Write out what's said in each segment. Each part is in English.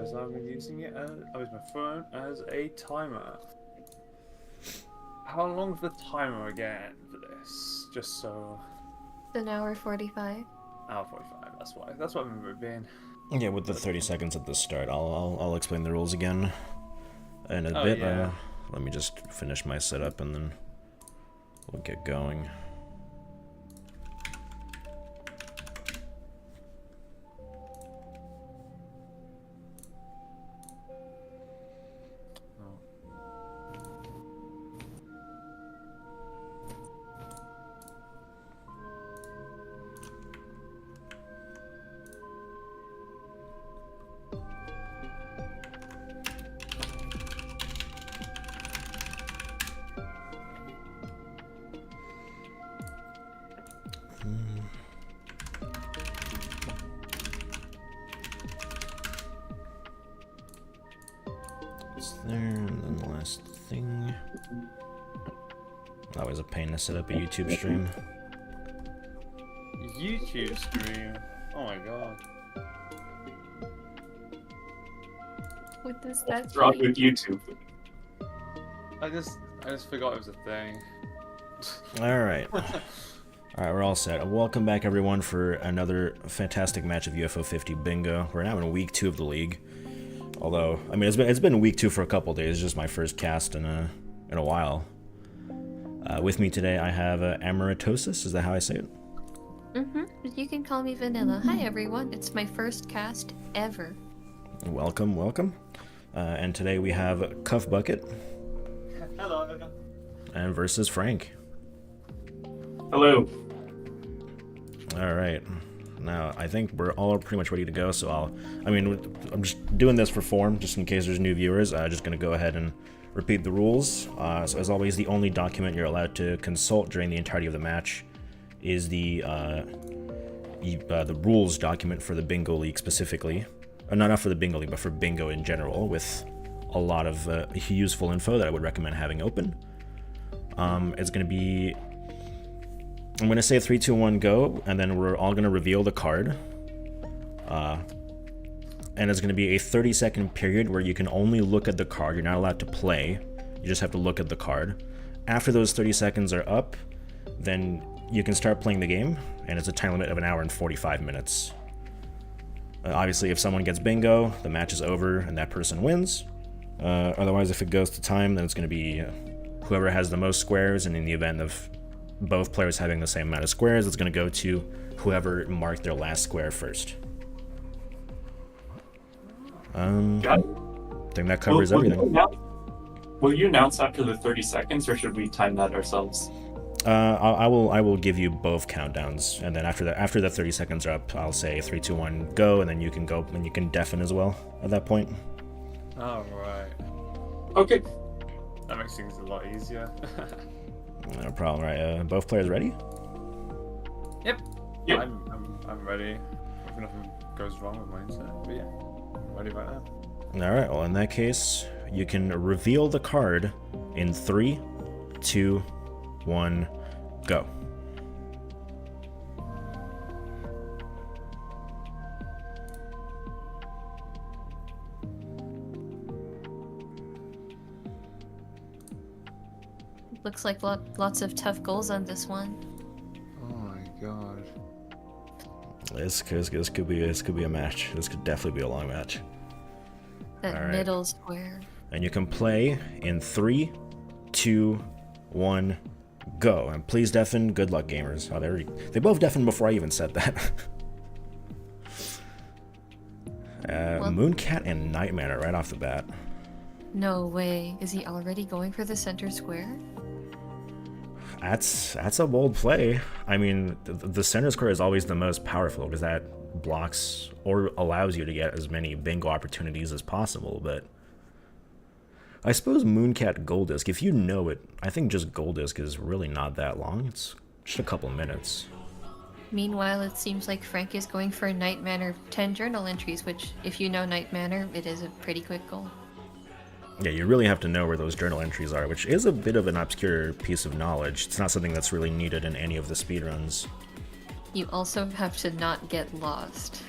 as I'm using it as I use my phone as a timer. How long's the timer again for this? Just so. It's an hour 45. Hour 45. That's why. That's what I remember it being. Yeah, with the 30 seconds at the start. I'll explain the rules again in a Oh, bit. yeah. Let me just finish my setup and then we'll get going. It's there, and then the last thing. Always a pain to set up a YouTube stream. YouTube stream. Oh my god. What does that What's wrong mean? with YouTube? I just forgot it was a thing. Alright. Alright, we're all set. Welcome back, everyone, for another fantastic match of UFO 50 Bingo. We're now in week 2 of the league. Although, I mean, it's been week 2 for a couple days. It's just my first cast in a while. With me today, I have Amaratosis. Is that how I say it? You can call me Vanilla. Hi, everyone. It's my first cast ever. Welcome, welcome. And today we have CuthBucket Hello. and versus Frank. Hello. Alright. Now, I think we're all pretty much ready to go, so I'm just doing this for form, just in case there's new viewers. I'm just going to go ahead and repeat the rules. So as always, the only document you're allowed to consult during the entirety of the match is the rules document for the Bingo League specifically. Not for the Bingo League, but for Bingo in general, with a lot of useful info that I would recommend having open. It's going to be... I'm going to say 3, 2, 1, go, and then we're all going to reveal the card. And it's going to be a 30-second period where you can only look at the card. You're not allowed to play. You just have to look at the card. After those 30 seconds are up, then you can start playing the game, and it's a time limit of 1 hour and 45 minutes. Obviously, if someone gets bingo, the match is over, and that person wins. Otherwise, if it goes to time, then it's going to be whoever has the most squares, and in the event of both players having the same amount of squares, it's going to go to whoever marked their last square first. Got it. I think that covers everything. Will you announce after the 30 seconds, or should we time that ourselves? I will give you both countdowns, and then after the 30 seconds are up, I'll say 3, 2, 1, go, and then you can go, and you can deafen as well at that point. Alright. Okay. That makes things a lot easier. No problem, right? Both players ready? Yep. Yep. I'm ready. If nothing goes wrong with my internet, but yeah, I'm ready right now. All right. Well, in that case, you can reveal the card in 3, 2, 1, go. Looks like lots of tough goals on this one. Oh my god. This could be a match. This could definitely be a long match. That Alright. middle square. And you can play in 3, 2, 1, go. And please deafen. Good luck, gamers. Oh, they both deafened before I even said that. Mooncat and Nightmare are right off the bat. No way. Is he already going for the center square? That's a bold play. I mean, the center square is always the most powerful because that blocks or allows you to get as many bingo opportunities as possible, but I suppose Mooncat Goldisk, if you know it, I think just Goldisk is really not that long. It's just a couple minutes. Meanwhile, it seems like Frank is going for Night Manor 10 journal entries, which, if you know Night Manor, it is a pretty quick goal. Yeah, you really have to know where those journal entries are, which is a bit of an obscure piece of knowledge. It's not something that's really needed in any of the speedruns. You also have to not get lost.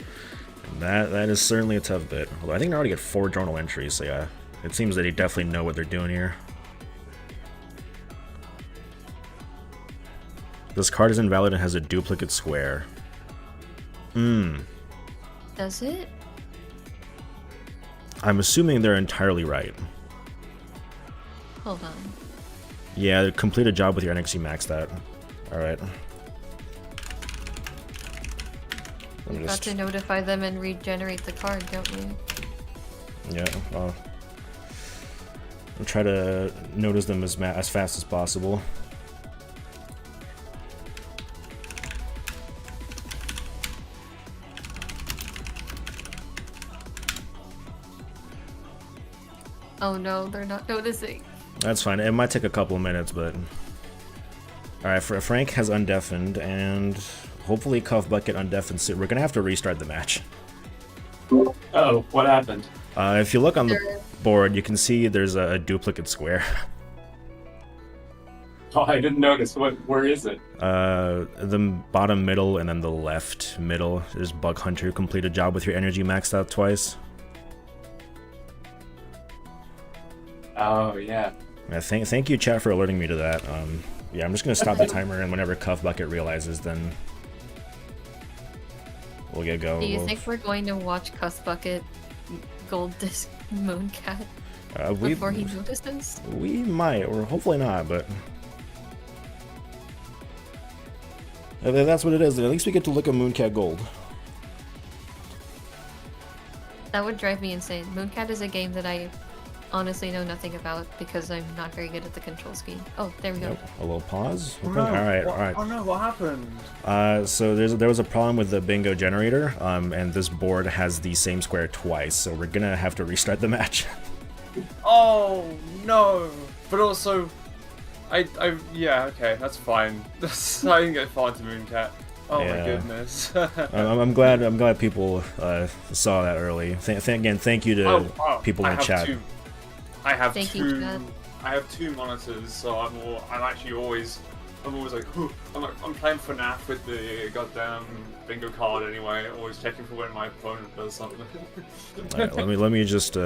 That is certainly a tough bit. Although I think they already get 4 journal entries, so yeah. It seems that they definitely know what they're doing here. This card is invalid and has a duplicate square. Does it? I'm assuming they're entirely right. Hold on. Yeah, complete a job with your NXT max that. Alright. You've got to notify them and regenerate the card, don't you? Yeah, I'll try to notice them as fast as possible. Oh no, they're not noticing. That's fine. It might take a couple of minutes, but... Alright, Frank has undeafened, and hopefully CuthBucket undeafened soon. We're gonna have to restart the match. Oh, what happened? If you look on the board, you can see there's a duplicate square. Oh, I didn't notice. Where is it? The bottom middle and then the left middle is Bug Hunter. Complete a job with your energy maxed out twice. Oh, yeah. Yeah, thank you, chat, for alerting me to that. Yeah, I'm just gonna stop the timer, and whenever CuthBucket realizes, then we'll get going. Do you think we're going to watch CuthBucket Gold Disc Mooncat before he notices? We might, or hopefully not, but if that's what it is, then at least we get to look at Mooncat Gold. That would drive me insane. Mooncat is a game that I honestly know nothing about because I'm not very good at the control scheme. Oh, there we go. Yep, a little pause. Oh, Okay. no. Alright. Oh no, what happened? So there was a problem with the bingo generator, and this board has the same square twice, so we're gonna have to restart the match. Oh no! But also, yeah, okay, that's fine. I didn't get far into Mooncat. Oh Yeah. my goodness. I'm glad people saw that early. Again, thank you to people in chat. I have Thank you, two. chat. I have 2 monitors, so I'm actually always like, I'm playing FNAF with the goddamn bingo card anyway. Always checking for when my opponent does something. Alright, let me just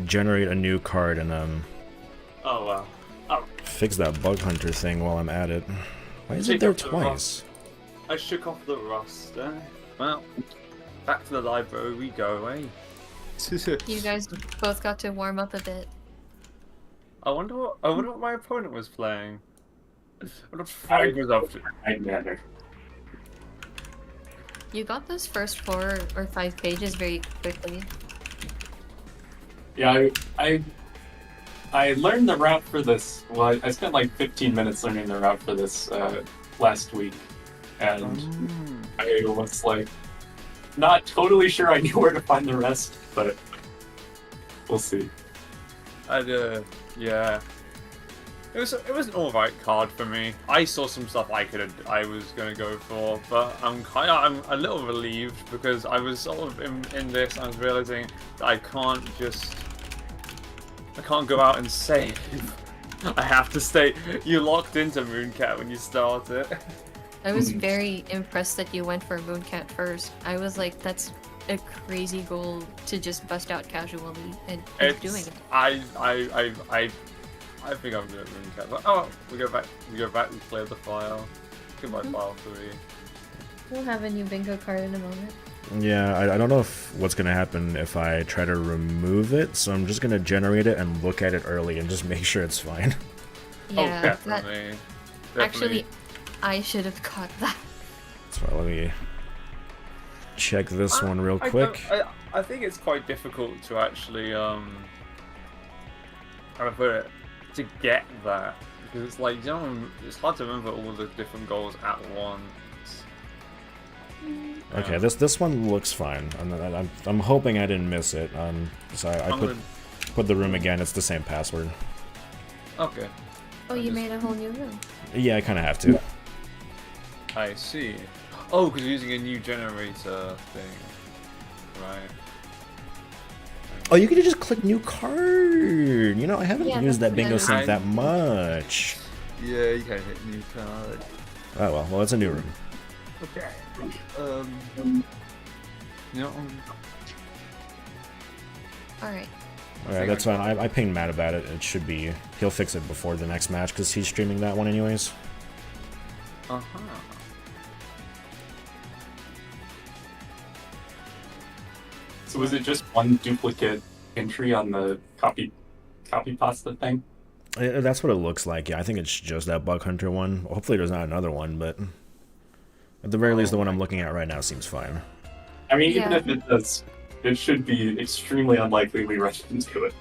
generate a new card and Oh wow. Oh, fix that Bug Hunter thing while I'm at it. Why is it there twice? I shook off the rust. Well, back to the library we go, eh? You guys both got to warm up a bit. I wonder what my opponent was playing. What Frank was up to. Nightmare. You got those first 4 or 5 pages very quickly. Yeah, I learned the route for this. Well, I spent like 15 minutes learning the route for this last week, and I was like not totally sure I knew where to find the rest, but we'll see. Yeah. It was an alright card for me. I saw some stuff I was gonna go for, but I'm a little relieved because I was sort of in this. I was realizing that I can't go out and save. I have to stay. You locked into Mooncat when you start it. I was very impressed that you went for Mooncat first. I was like, that's a crazy goal to just bust out casually and keep doing it. I think I'm doing Mooncat. But, we go back, we clear the file. Goodbye, file 3. We'll have a new bingo card in a moment. Yeah, I don't know what's gonna happen if I try to remove it, so I'm just gonna generate it and look at it early and just make sure it's fine. Yeah, definitely. Actually, I should have caught that. So let me check this one real quick. I think it's quite difficult to actually, how to put it, to get that. Because it's like, it's hard to remember all the different goals at once. Okay, this one looks fine. I'm hoping I didn't miss it. So I put the room again. It's the same password. Okay. Oh, you made a whole new room. Yeah, I kind of have to. I see. Oh, because you're using a new generator thing. Right. Oh, you could just click new card. You know, I haven't used that bingo better. sync that much. Yeah, you can hit new card. Oh well, it's a new room. Okay. You know, Alright. Alright, that's fine. I pinged Matt about it. It should be... He'll fix it before the next match, because he's streaming that one anyways. uh-huh. So was it just one duplicate entry on the copy pasta thing? That's what it looks like, yeah. I think it's just that Bug Hunter one. Hopefully there's not another one, but... At the very least, the one I'm looking at right now seems fine. I mean, even Yeah. if it does, it should be extremely unlikely we run into it.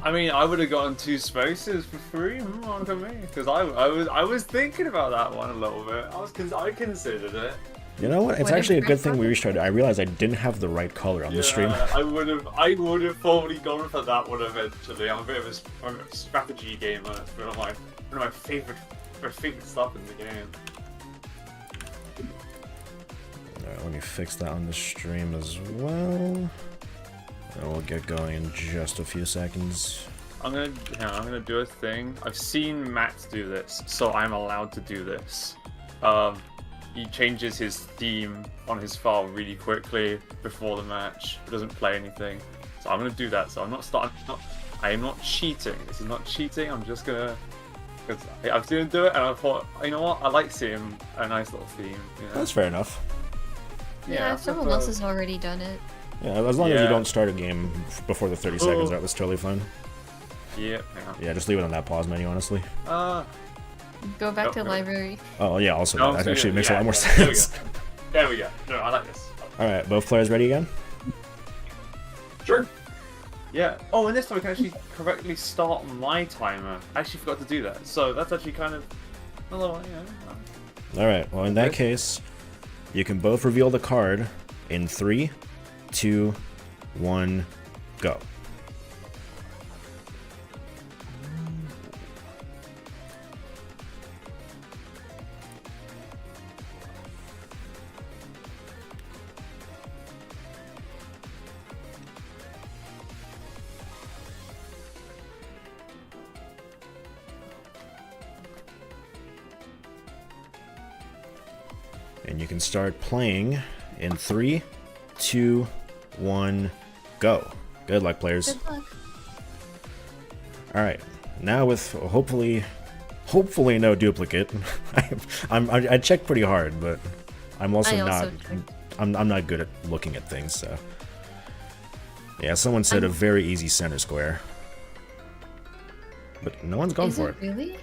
I mean, I would have gotten 2 spaces for free. Look at me, because I was thinking about that one a little bit. I considered it. You know what? It's What actually a is good Red thing we Button? restarted. I realized I didn't have the right color on the stream. I would have probably gone for that one eventually. I'm a bit of a strategy gamer. It's one of my favorite stuff in the game. Alright, let me fix that on the stream as well. And we'll get going in just a few seconds. I'm gonna do a thing. I've seen Matt do this, so I'm allowed to do this. He changes his theme on his file really quickly before the match. He doesn't play anything, so I'm gonna do that. So I am not cheating. This is not cheating. I'm just gonna, because I've seen him do it, and I thought, you know what? I like seeing a nice little theme. You know? That's fair enough. Yeah, if someone else has already done it. Yeah, as long as you Yeah. don't start a game before the 30 seconds, that's totally fine. Yeah. Hang on. Yeah, just leave it on that pause menu, honestly. Go back Oh, to really? library. Oh, yeah, also, No, that so actually yeah, makes a lot more there we sense. go. There we go. No, I like this. Alright, both players ready again? Sure. Yeah. Oh, and this time I can actually correctly start my timer. I actually forgot to do that. So that's actually kind of another one, yeah. Alright, well, in that case, you can both reveal the card in 3, 2, 1, go. And you can start playing in 3, 2, 1, go. Good luck, players. Good luck. Alright, now with hopefully no duplicate. I checked pretty hard, but I'm also, I also not checked. I'm not good at looking at things, so yeah, someone said a very easy center square. But no one's gone Is for it it. really?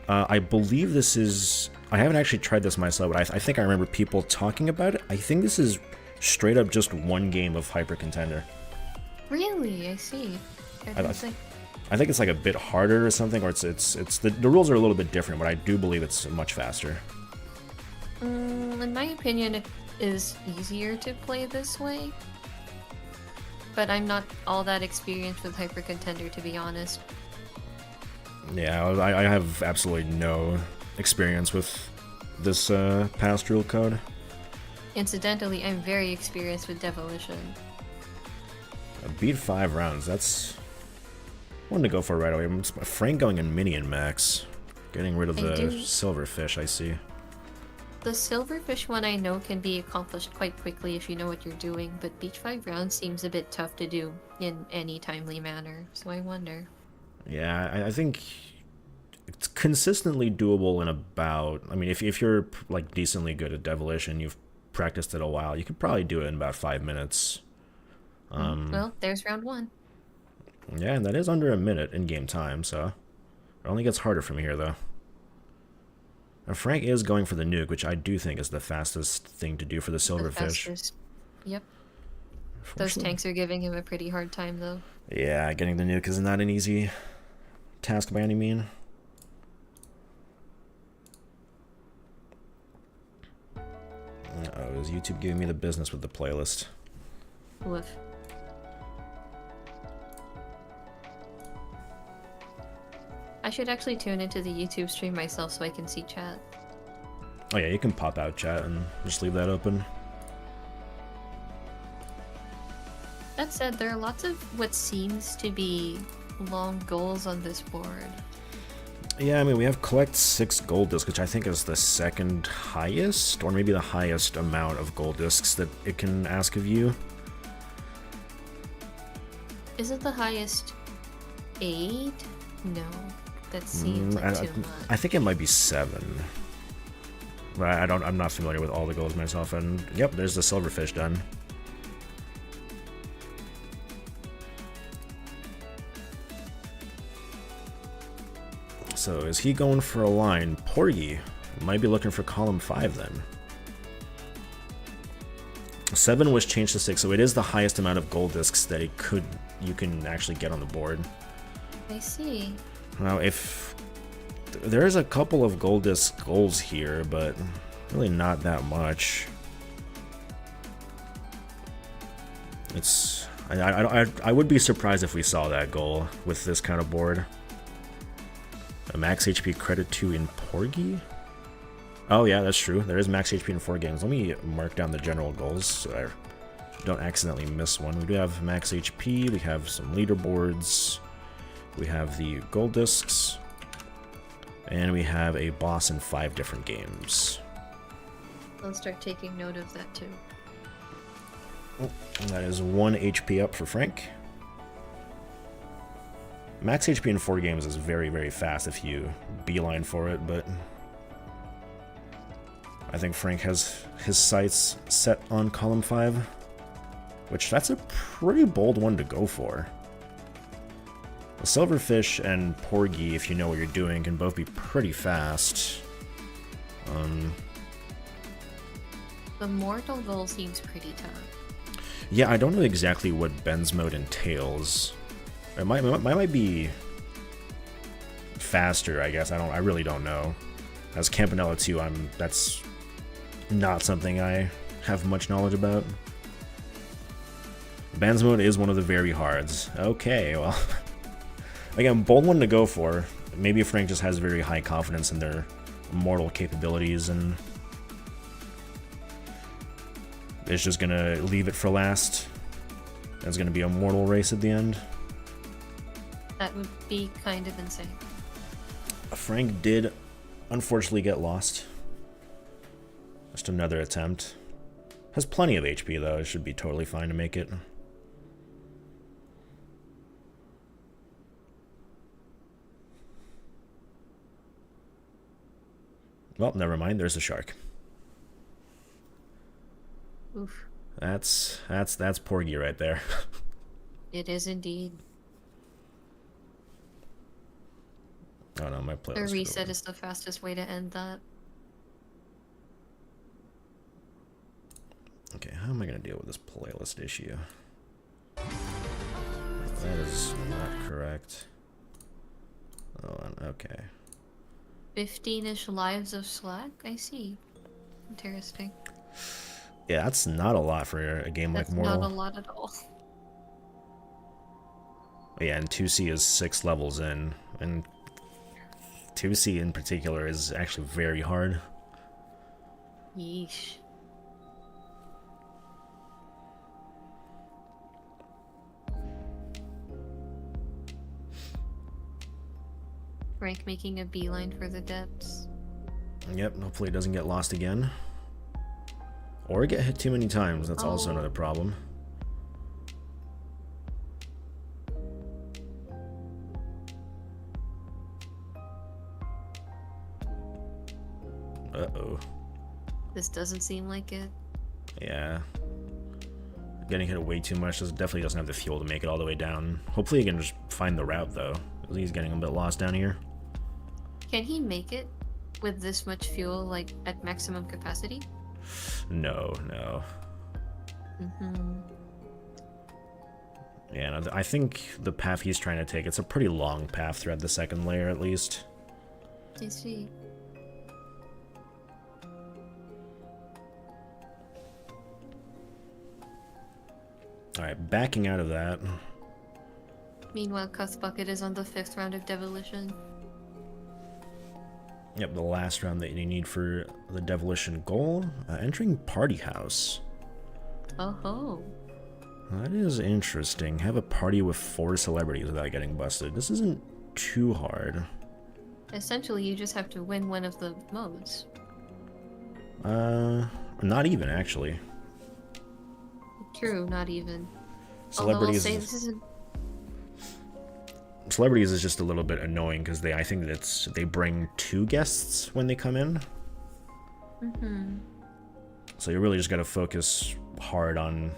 I believe this is... I haven't actually tried this myself, but I think I remember people talking about it. I think this is straight up just one game of Hyper Contender. Really? I see. I think it's like a bit harder or something, or it's the rules are a little bit different, but I do believe it's much faster. In my opinion, it is easier to play this way. But I'm not all that experienced with Hyper Contender, to be honest. Yeah, I have absolutely no experience with this past rule code. Incidentally, I'm very experienced with Devolution. Beat 5 rounds, that's one to go for right away. Frank going in minion max. Getting rid of I the do. silverfish, I see. The silverfish one I know can be accomplished quite quickly if you know what you're doing, but beach 5 rounds seems a bit tough to do in any timely manner, so I wonder. Yeah, I think it's consistently doable in about... I mean, if you're like decently good at Devolution, you've practiced it a while, you could probably do it in about 5 minutes. Well, there's round 1. Yeah, and that is under a minute in game time, so it only gets harder from here, though. And Frank is going for the nuke, which I do think is the fastest thing to do for the The silverfish. fastest. Yep. Those Unfortunately- tanks are giving him a pretty hard time, though. Yeah, getting the nuke is not an easy task by any mean. Uh-oh, is YouTube giving me the business with the playlist? Woof. I should actually tune into the YouTube stream myself so I can see chat. Oh yeah, you can pop out chat and just leave that open. That said, there are lots of what seems to be long goals on this board. Yeah, I mean, we have collect 6 gold discs, which I think is the second highest, or maybe the highest amount of gold discs that it can ask of you. Is it the highest 8? No, that seems like too much. I think it might be 7. But I'm not familiar with all the goals myself, and yep, there's the silverfish done. So is he going for a line? Porgy might be looking for column 5 then. 7 was changed to 6, so it is the highest amount of gold discs that you can actually get on the board. I see. Now, if there is a couple of gold disc goals here, but really not that much. It's I would be surprised if we saw that goal with this kind of board. A max HP credit 2 in Porgy? Oh yeah, that's true. There is max HP in 4 games. Let me mark down the general goals so I don't accidentally miss one. We do have max HP, we have some leaderboards, we have the gold discs, and we have a boss in 5 different games. I'll start taking note of that too. Oh, and that is 1 HP up for Frank. Max HP in 4 games is very, very fast if you beeline for it, but I think Frank has his sights set on column 5, which that's a pretty bold one to go for. The Silverfish and Porgy, if you know what you're doing, can both be pretty fast. The mortal goal seems pretty tough. Yeah, I don't know exactly what Ben's mode entails. It might be faster, I guess. I really don't know. As Campanella 2, that's not something I have much knowledge about. Ben's mode is one of the very hards. Okay, well, again, bold one to go for. Maybe Frank just has very high confidence in their mortal capabilities and is just gonna leave it for last. There's gonna be a mortal race at the end. That would be kind of insane. Frank did unfortunately get lost. Just another attempt. Has plenty of HP though, it should be totally fine to make it. Well, never mind, there's a shark. Oof. That's Porgy right there. It is indeed. Oh no, my playlist. The reset is the fastest way to end that. Okay, how am I gonna deal with this playlist issue? That is not correct. Oh, okay. 15-ish lives of Slack? I see. Interesting. Yeah, that's not a lot for a game That's like Mortal. not a lot at all. Yeah, and 2C is 6 levels in, and 2C in particular is actually very hard. Yeesh. Frank making a beeline for the depths. Yep, hopefully it doesn't get lost again. Or get hit too many times, that's also Oh. another problem. Uh-oh. This doesn't seem like it. Yeah. Getting hit way too much definitely doesn't have the fuel to make it all the way down. Hopefully he can just find the route though. He's getting a bit lost down here. Can he make it with this much fuel, like, at maximum capacity? No. Yeah, no, I think the path he's trying to take, it's a pretty long path throughout the second layer at least. I see. Alright, backing out of that. Meanwhile, CuthBucket is on the 5th round of Devolition. Yep, the last round that you need for the Devolition goal. Entering Party House. Oh ho. That is interesting. Have a party with 4 celebrities without getting busted. This isn't too hard. Essentially, you just have to win one of the modes. Not even actually. True, not even. Celebrities. Although I'll say this isn't. Celebrities is just a little bit annoying because I think they bring 2 guests when they come in. So you really just gotta focus hard on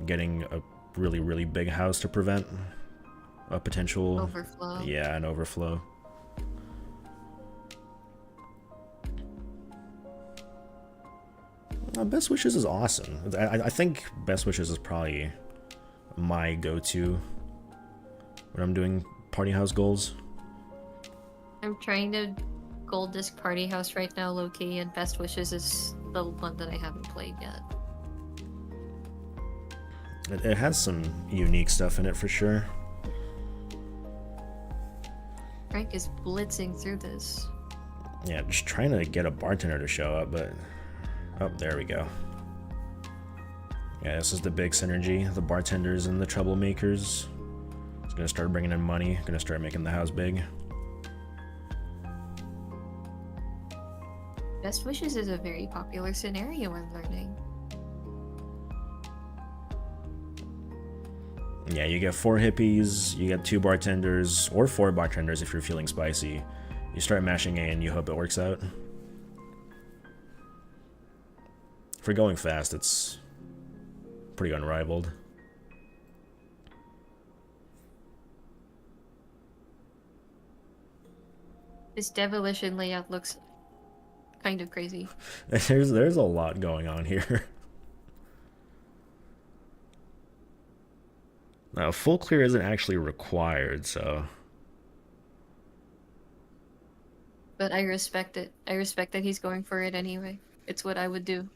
getting a really, really big house to prevent a potential Overflow. Yeah, an overflow. Best Wishes is awesome. I think Best Wishes is probably my go-to when I'm doing party house goals. I'm trying to gold disc party house right now, low-key, and Best Wishes is the one that I haven't played yet. It has some unique stuff in it for sure. Frank is blitzing through this. Yeah, just trying to get a bartender to show up, but... Oh, there we go. Yeah, this is the big synergy. The bartenders and the troublemakers. It's gonna start bringing in money. Gonna start making the house big. Best Wishes is a very popular scenario, I'm learning. Yeah, you get 4 hippies, you get 2 bartenders, or 4 bartenders if you're feeling spicy. You start mashing A and you hope it works out. For going fast, it's pretty unrivaled. This Devilition layout looks kind of crazy. There's a lot going on here. Now, full clear isn't actually required, so... But I respect it. I respect that he's going for it anyway. It's what I would do.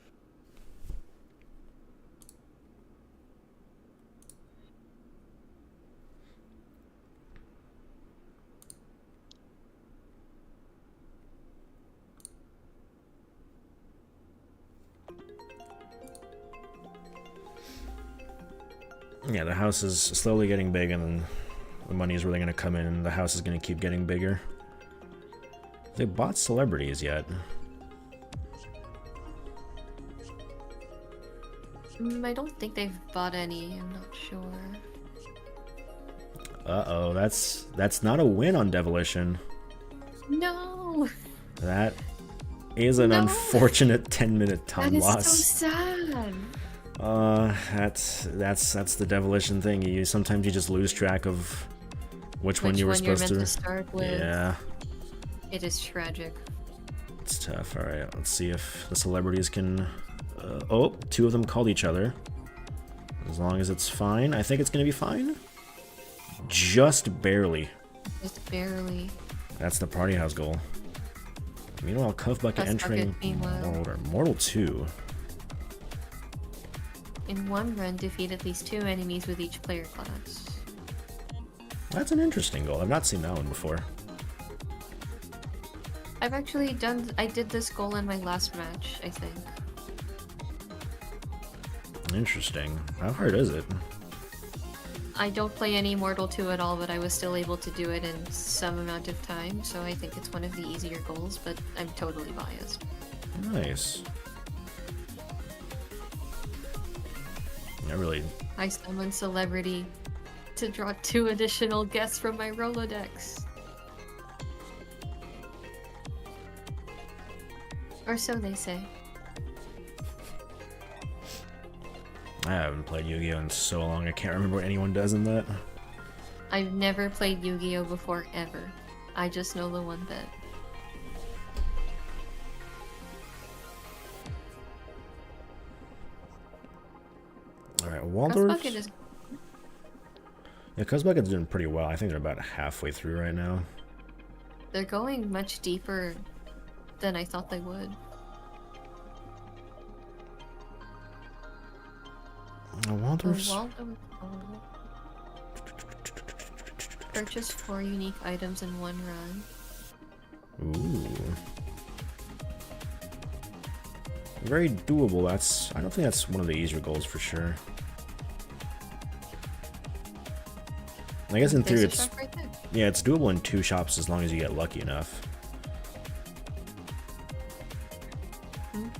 Yeah, the house is slowly getting big, and then the money is really going to come in, and the house is going to keep getting bigger. They bought celebrities yet? I don't think they've bought any. I'm not sure. Uh-oh, that's not a win on Devilition. No! That is an unfortunate 10-minute time That is loss. so sad. That's the Devilition thing. Sometimes you just lose track of which one you were supposed meant to start with. Yeah. It is tragic. It's tough. All right, let's see if the celebrities can. Oh, 2 of them called each other. As long as it's fine, I think it's gonna be fine. Just barely. Just barely. That's the party house goal. Meanwhile, CuthBucket entering Mortal 2. In one run, defeat at least 2 enemies with each player class. That's an interesting goal. I've not seen that one before. I've actually I did this goal in my last match, I think. Interesting. How hard is it? I don't play any Mortal 2 at all, but I was still able to do it in some amount of time, so I think it's one of the easier goals, but I'm totally biased. Nice. I summoned Celebrity to draw 2 additional guests from my Rolodex. Or so they say. I haven't played Yu-Gi-Oh! In so long, I can't remember what anyone does in that. I've never played Yu-Gi-Oh! Before, ever. I just know the one bit. Alright, Waldorf. CuthBucket is... Yeah, CuthBucket's doing pretty well. I think they're about halfway through right now. They're going much deeper than I thought they would. Waldorf's... Purchase 4 unique items in 1 run. Ooh. Very doable. I don't think that's one of the easier goals for sure. I guess in theory it's... Right there. Yeah, it's doable in 2 shops as long as you get lucky enough.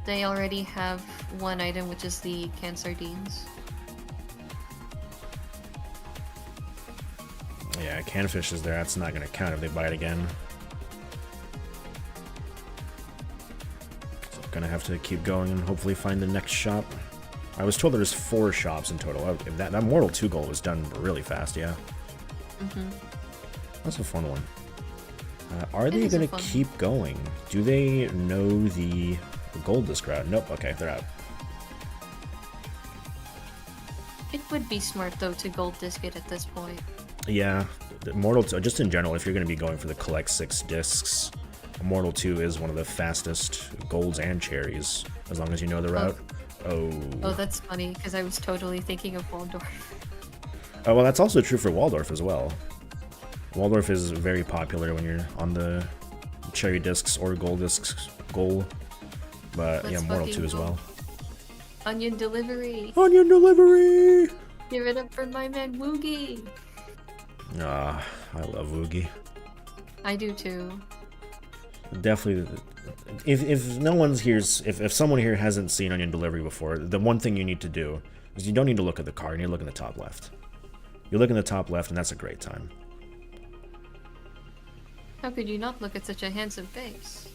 they already have one item, which is the canned sardines. Yeah, canned fish is there. That's not going to count if they buy it again. So I'm going to have to keep going and hopefully find the next shop. I was told there's 4 shops in total. That Mortal 2 goal was done really fast, yeah. Mm-hmm. That's a fun one. Are they going to keep going? Do they know the gold disc route? Nope, okay, they're out. It would be smart, though, to gold disc it at this point. Yeah, Mortal 2, just in general, if you're going to be going for the collect 6 discs, Mortal 2 is one of the fastest golds and cherries, as long as you know the route. Oh, that's funny, because I was totally thinking of Waldorf. Oh, well, that's also true for Waldorf as well. Waldorf is very popular when you're on the cherry discs or gold discs goal, but Let's yeah, Mortal 2 as well. Onion delivery! Onion delivery! Give it up for my man Woogie! Ah, I love Woogie. I do too. Definitely. If no one's here's if someone here hasn't seen Onion Delivery before, the one thing you need to do is you don't need to look at the card. You need to look in the top left. You look in the top left, and that's a great time. How could you not look at such a handsome face?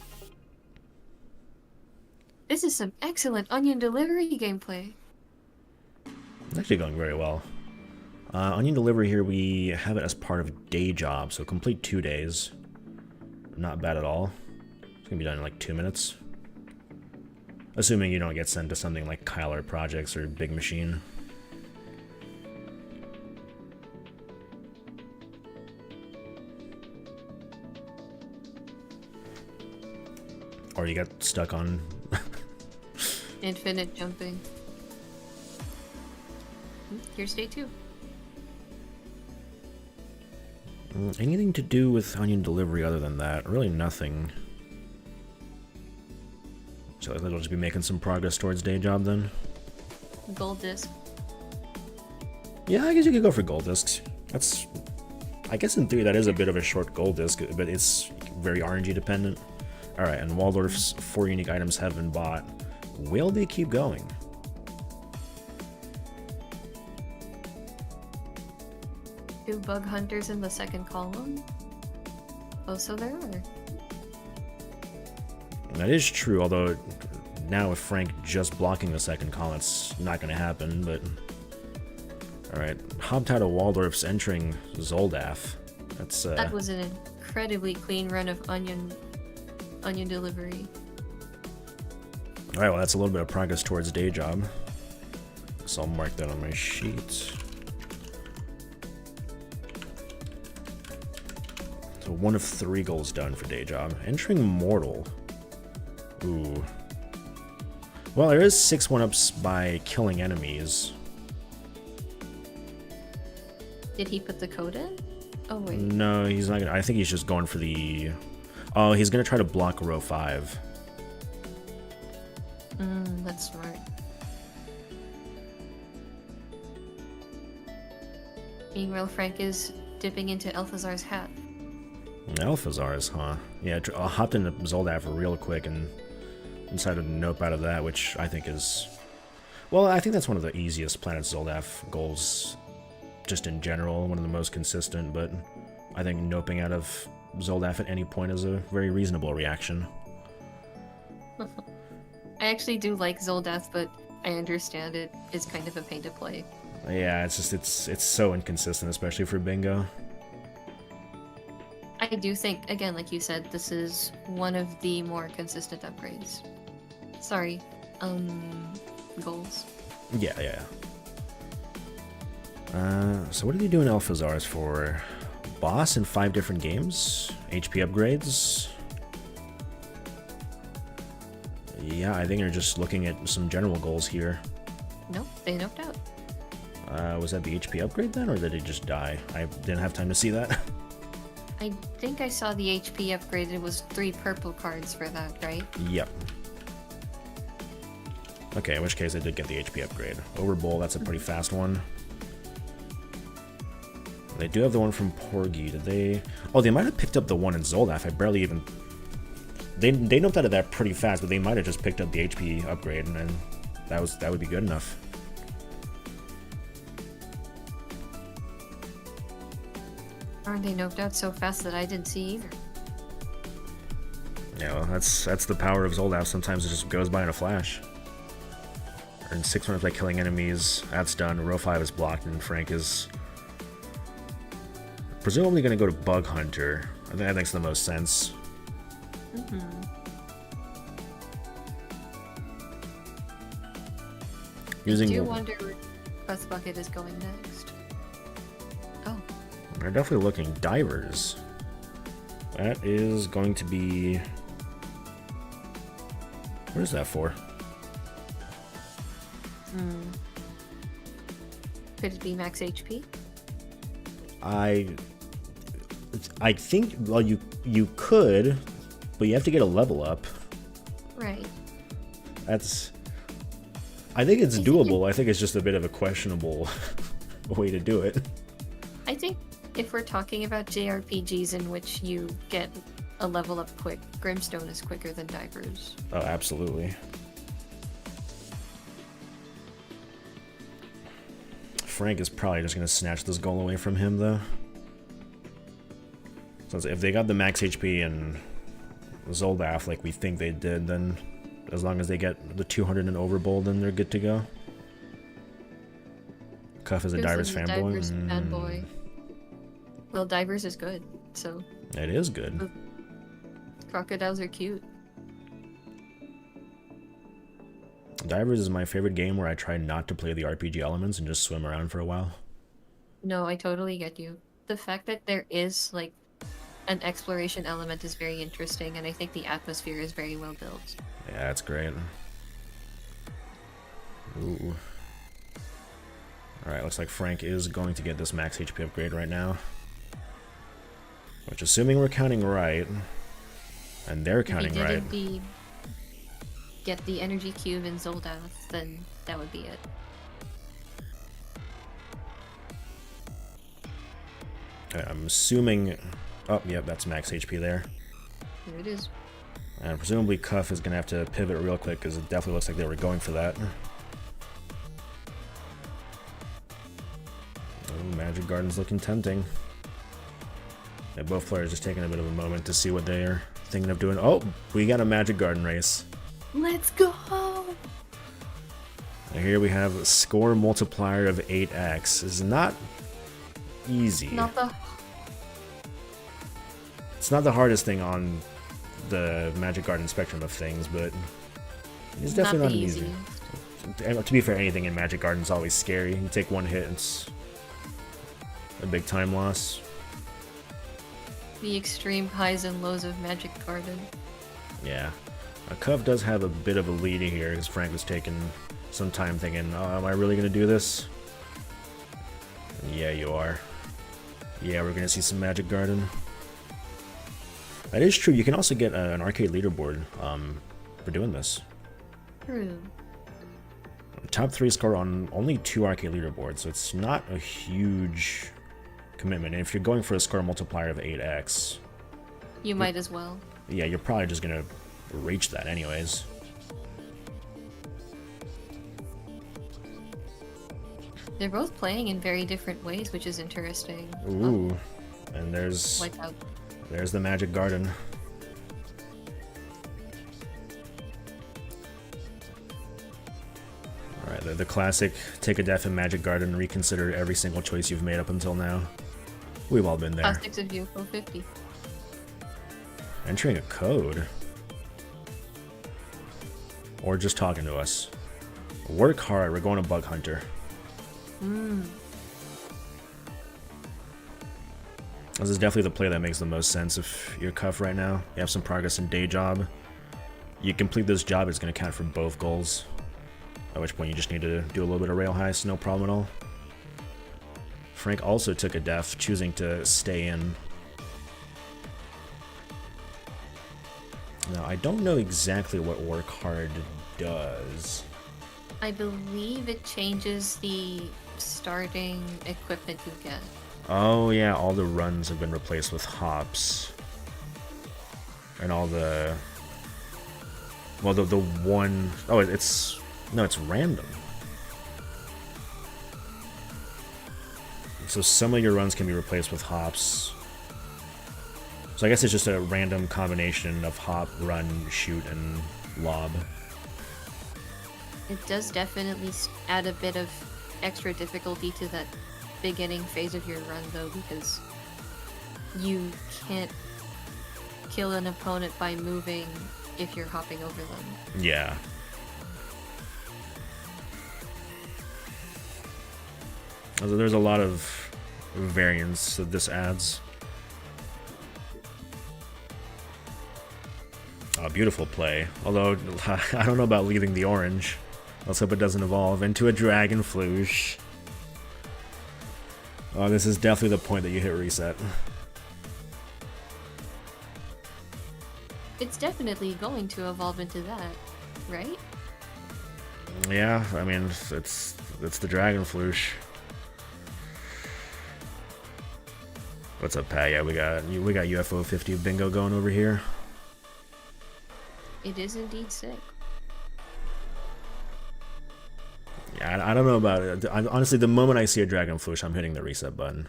This is some excellent Onion Delivery gameplay. It's actually going very well. Onion Delivery here, we have it as part of day job, so complete 2 days. Not bad at all. It's gonna be done in like 2 minutes. Assuming you don't get sent to something like Kyler Projects or Big Machine. Or you got stuck on Infinite jumping. Here's day 2. anything to do with Onion Delivery other than that? Really nothing. So it'll just be making some progress towards day job then? Gold disc. Yeah, I guess you could go for gold discs. That's... I guess in theory that is a bit of a short gold disc, but it's very RNG dependent. Alright, and Waldorf's 4 unique items have been bought. Will they keep going? 2 bug hunters in the second column? Oh, so there are. That is true, although now with Frank just blocking the second column, it's not going to happen, but... Alright, Hobtide Waldorf's entering Zoldaf. That's, That was an incredibly clean run of onion delivery. Alright, well that's a little bit of progress towards day job. So I'll mark that on my sheet. So 1 of 3 goals done for day job. Entering Mortal. Ooh. Well, there is 6 1-ups by killing enemies. Did he put the code in? Oh, wait. No, he's not gonna. I think he's just going for the... Oh, he's gonna try to block row 5. That's smart. Meanwhile, Frank is dipping into Elphazar's hat. Alphazar's, huh? Yeah, I hopped into Zoldaf real quick and decided to nope out of that, which I think is... Well, I think that's one of the easiest Planet Zoldaf goals, just in general, one of the most consistent, but I think noping out of Zoldaf at any point is a very reasonable reaction. I actually do like Zoldaf, but I understand it is kind of a pain to play. Yeah, it's just, it's so inconsistent, especially for bingo. I do think, again, like you said, this is one of the more consistent upgrades. Sorry, goals. Yeah. So what did he do in Alphazar's for? Boss in 5 different games? HP upgrades? Yeah, I think they're just looking at some general goals here. Nope, they noped out. Was that the HP upgrade then, or did it just die? I didn't have time to see that. I think I saw the HP upgrade. It was 3 purple cards for that, right? Yep. Okay, in which case I did get the HP upgrade. Overbowl, that's a pretty fast one. They do have the one from Porgy. Did they... Oh, they might have picked up the one in Zoldaf. I barely even They noped out of that pretty fast, but they might have just picked up the HP upgrade, and then that would be good enough. Aren't they noped out so fast that I didn't see either? Yeah, well, that's the power of Zoldath. Sometimes it just goes by in a flash. And 6 runs by killing enemies. That's done. Row 5 is blocked, and Frank is presumably going to go to Bug Hunter. I think that makes the most sense. Using. I do wonder where CuthBucket is going next. Oh. They're definitely looking. Divers. That is going to be... What is that for? Could it be max HP? I think, well, you could, but you have to get a level up. Right. I think it's doable. I think it's just a bit of a questionable way to do it. I think if we're talking about JRPGs in which you get a level up quick, Grimstone is quicker than Divers. Oh, absolutely. Frank is probably just going to snatch this goal away from him, though. So if they got the max HP and Zoldath like we think they did, then as long as they get the 200 and over bowl, then they're good to go. Cuff is a Divers fanboy. Divers fanboy. Well, Divers is good, so... It is good. Crocodiles are cute. Divers is my favorite game where I try not to play the RPG elements and just swim around for a while. No, I totally get you. The fact that there is, like, an exploration element is very interesting, and I think the atmosphere is very well built. Yeah, that's great. Ooh. Alright, looks like Frank is going to get this max HP upgrade right now. Which, assuming we're counting right, and they're counting right... If he didn't get the energy cube in Zoldath, then that would be it. Okay, I'm assuming... Oh, yep, that's max HP there. There it is. And presumably Cuff is going to have to pivot real quick, because it definitely looks like they were going for that. Oh, Magic Garden's looking tempting. Yeah, both players just taking a bit of a moment to see what they're thinking of doing. Oh, we got a Magic Garden race. Let's go! And here we have a score multiplier of 8x. Is not easy. It's not the hardest thing on the Magic Garden spectrum of things, but it's definitely not easy. To be fair, anything in Magic Garden is always scary. You take one hit, it's a big time loss. The extreme highs and lows of Magic Garden. Yeah. Cuff does have a bit of a lead here, because Frank was taking some time thinking, oh, am I really going to do this? And yeah, you are. Yeah, we're going to see some Magic Garden. That is true. You can also get an arcade leaderboard for doing this. True. Top 3 score on only 2 arcade leaderboards, so it's not a huge commitment. And if you're going for a score multiplier of 8x... You might as well. Yeah, you're probably just going to reach that anyways. They're both playing in very different ways, which is interesting. Ooh. And there's the Magic Garden. Alright, the classic take a death in Magic Garden and reconsider every single choice you've made up until now. We've all been there. Plastics of UFO 50. Entering a code. Or just talking to us. Work hard, we're going to Bug Hunter. This is definitely the play that makes the most sense if you're Cuff right now. You have some progress in day job. You complete this job, it's going to count for both goals. At which point you just need to do a little bit of rail heist, no problem at all. Frank also took a death, choosing to stay in. Now, I don't know exactly what Work Hard does. I believe it changes the starting equipment you get. Oh yeah, all the runs have been replaced with hops. And all the Well, the one... Oh, it's... No, it's random. So some of your runs can be replaced with hops. So I guess it's just a random combination of hop, run, shoot, and lob. It does definitely add a bit of extra difficulty to that beginning phase of your run, though, because you can't kill an opponent by moving if you're hopping over them. Yeah. So there's a lot of variance that this adds. Oh, beautiful play. Although, I don't know about leaving the orange. Let's hope it doesn't evolve into a Dragon Floosh. Oh, this is definitely the point that you hit reset. It's definitely going to evolve into that, right? Yeah, I mean, it's the Dragon Floosh. What's up, Pat? Yeah, we got UFO 50 bingo going over here. It is indeed sick. Yeah, I don't know about it. Honestly, the moment I see a Dragon Floosh, I'm hitting the reset button.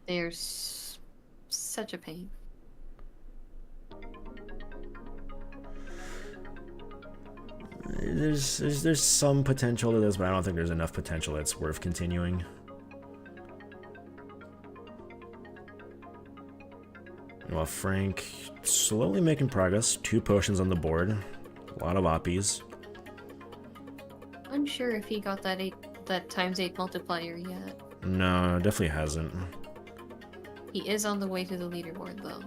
They're such a pain. There's some potential to this, but I don't think there's enough potential that's worth continuing. Well, Frank slowly making progress. 2 potions on the board. A lot of oppies. Unsure if he got that ×8 multiplier yet. No, definitely hasn't. He is on the way to the leaderboard, though.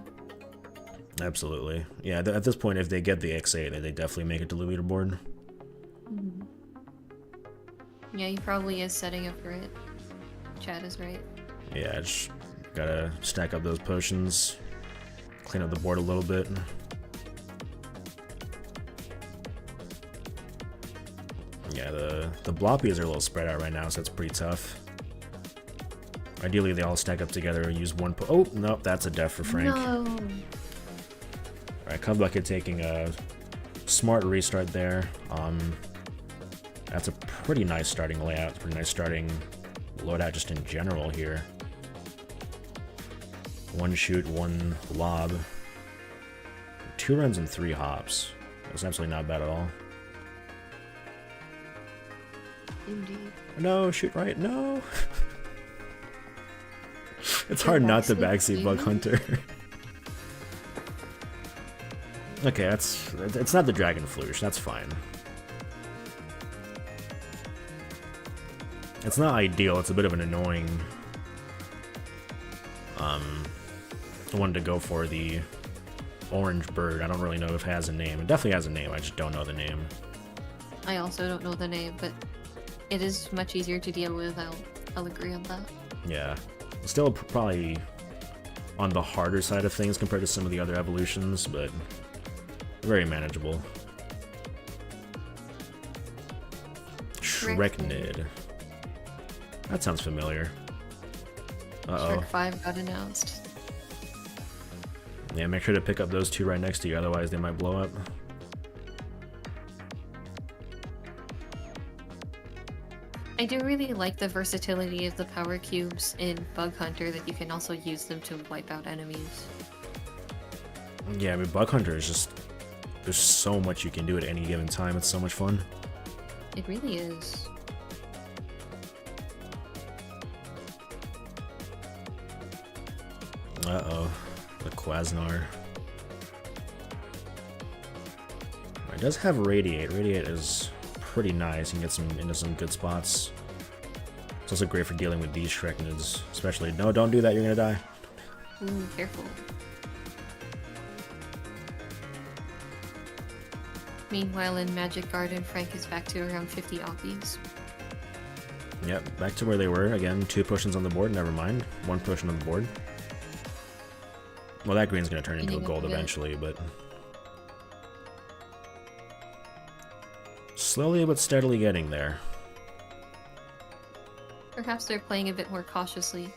Absolutely. Yeah, at this point, if they get the X8, they definitely make it to the leaderboard. Mm-hmm. Yeah, he probably is setting up for it. Chad is right. Yeah, just gotta stack up those potions. Clean up the board a little bit. Yeah, the bloppies are a little spread out right now, so it's pretty tough. Ideally, they all stack up together and use one oh, nope, that's a death for Frank. No. Alright, CuthBucket taking a smart restart there. That's a pretty nice starting layout, pretty nice starting loadout just in general here. 1 shoot, 1 lob. 2 runs and 3 hops. That's absolutely not bad at all. Indeed. No, shoot right, no! It's hard not to backseat Bug Hunter. Okay, it's not the Dragon Floosh, that's fine. It's not ideal, it's a bit of an annoying one to go for. The orange bird. I don't really know if it has a name. It definitely has a name, I just don't know the name. I also don't know the name, but it is much easier to deal with. I'll agree on that. Yeah. Still probably on the harder side of things compared to some of the other evolutions, but very manageable. Shreknid. That sounds familiar. Uh-oh. Shrek 5 got announced. Yeah, make sure to pick up those 2 right next to you, otherwise they might blow up. I do really like the versatility of the power cubes in Bug Hunter, that you can also use them to wipe out enemies. Yeah, I mean, Bug Hunter is just... There's so much you can do at any given time. It's so much fun. It really is. Uh-oh. The Quasnar. It does have Radiate. Radiate is pretty nice. You can get into some good spots. It's also great for dealing with these Shreknids. Especially... No, don't do that. You're gonna die. Ooh, careful. Meanwhile, in Magic Garden, Frank is back to around 50 oppies. Yep, back to where they were. Again, 2 potions on the board. Never mind. 1 potion on the board. Well, that green's going to turn into a gold eventually, but... Slowly but steadily getting there. Perhaps they're playing a bit more cautiously.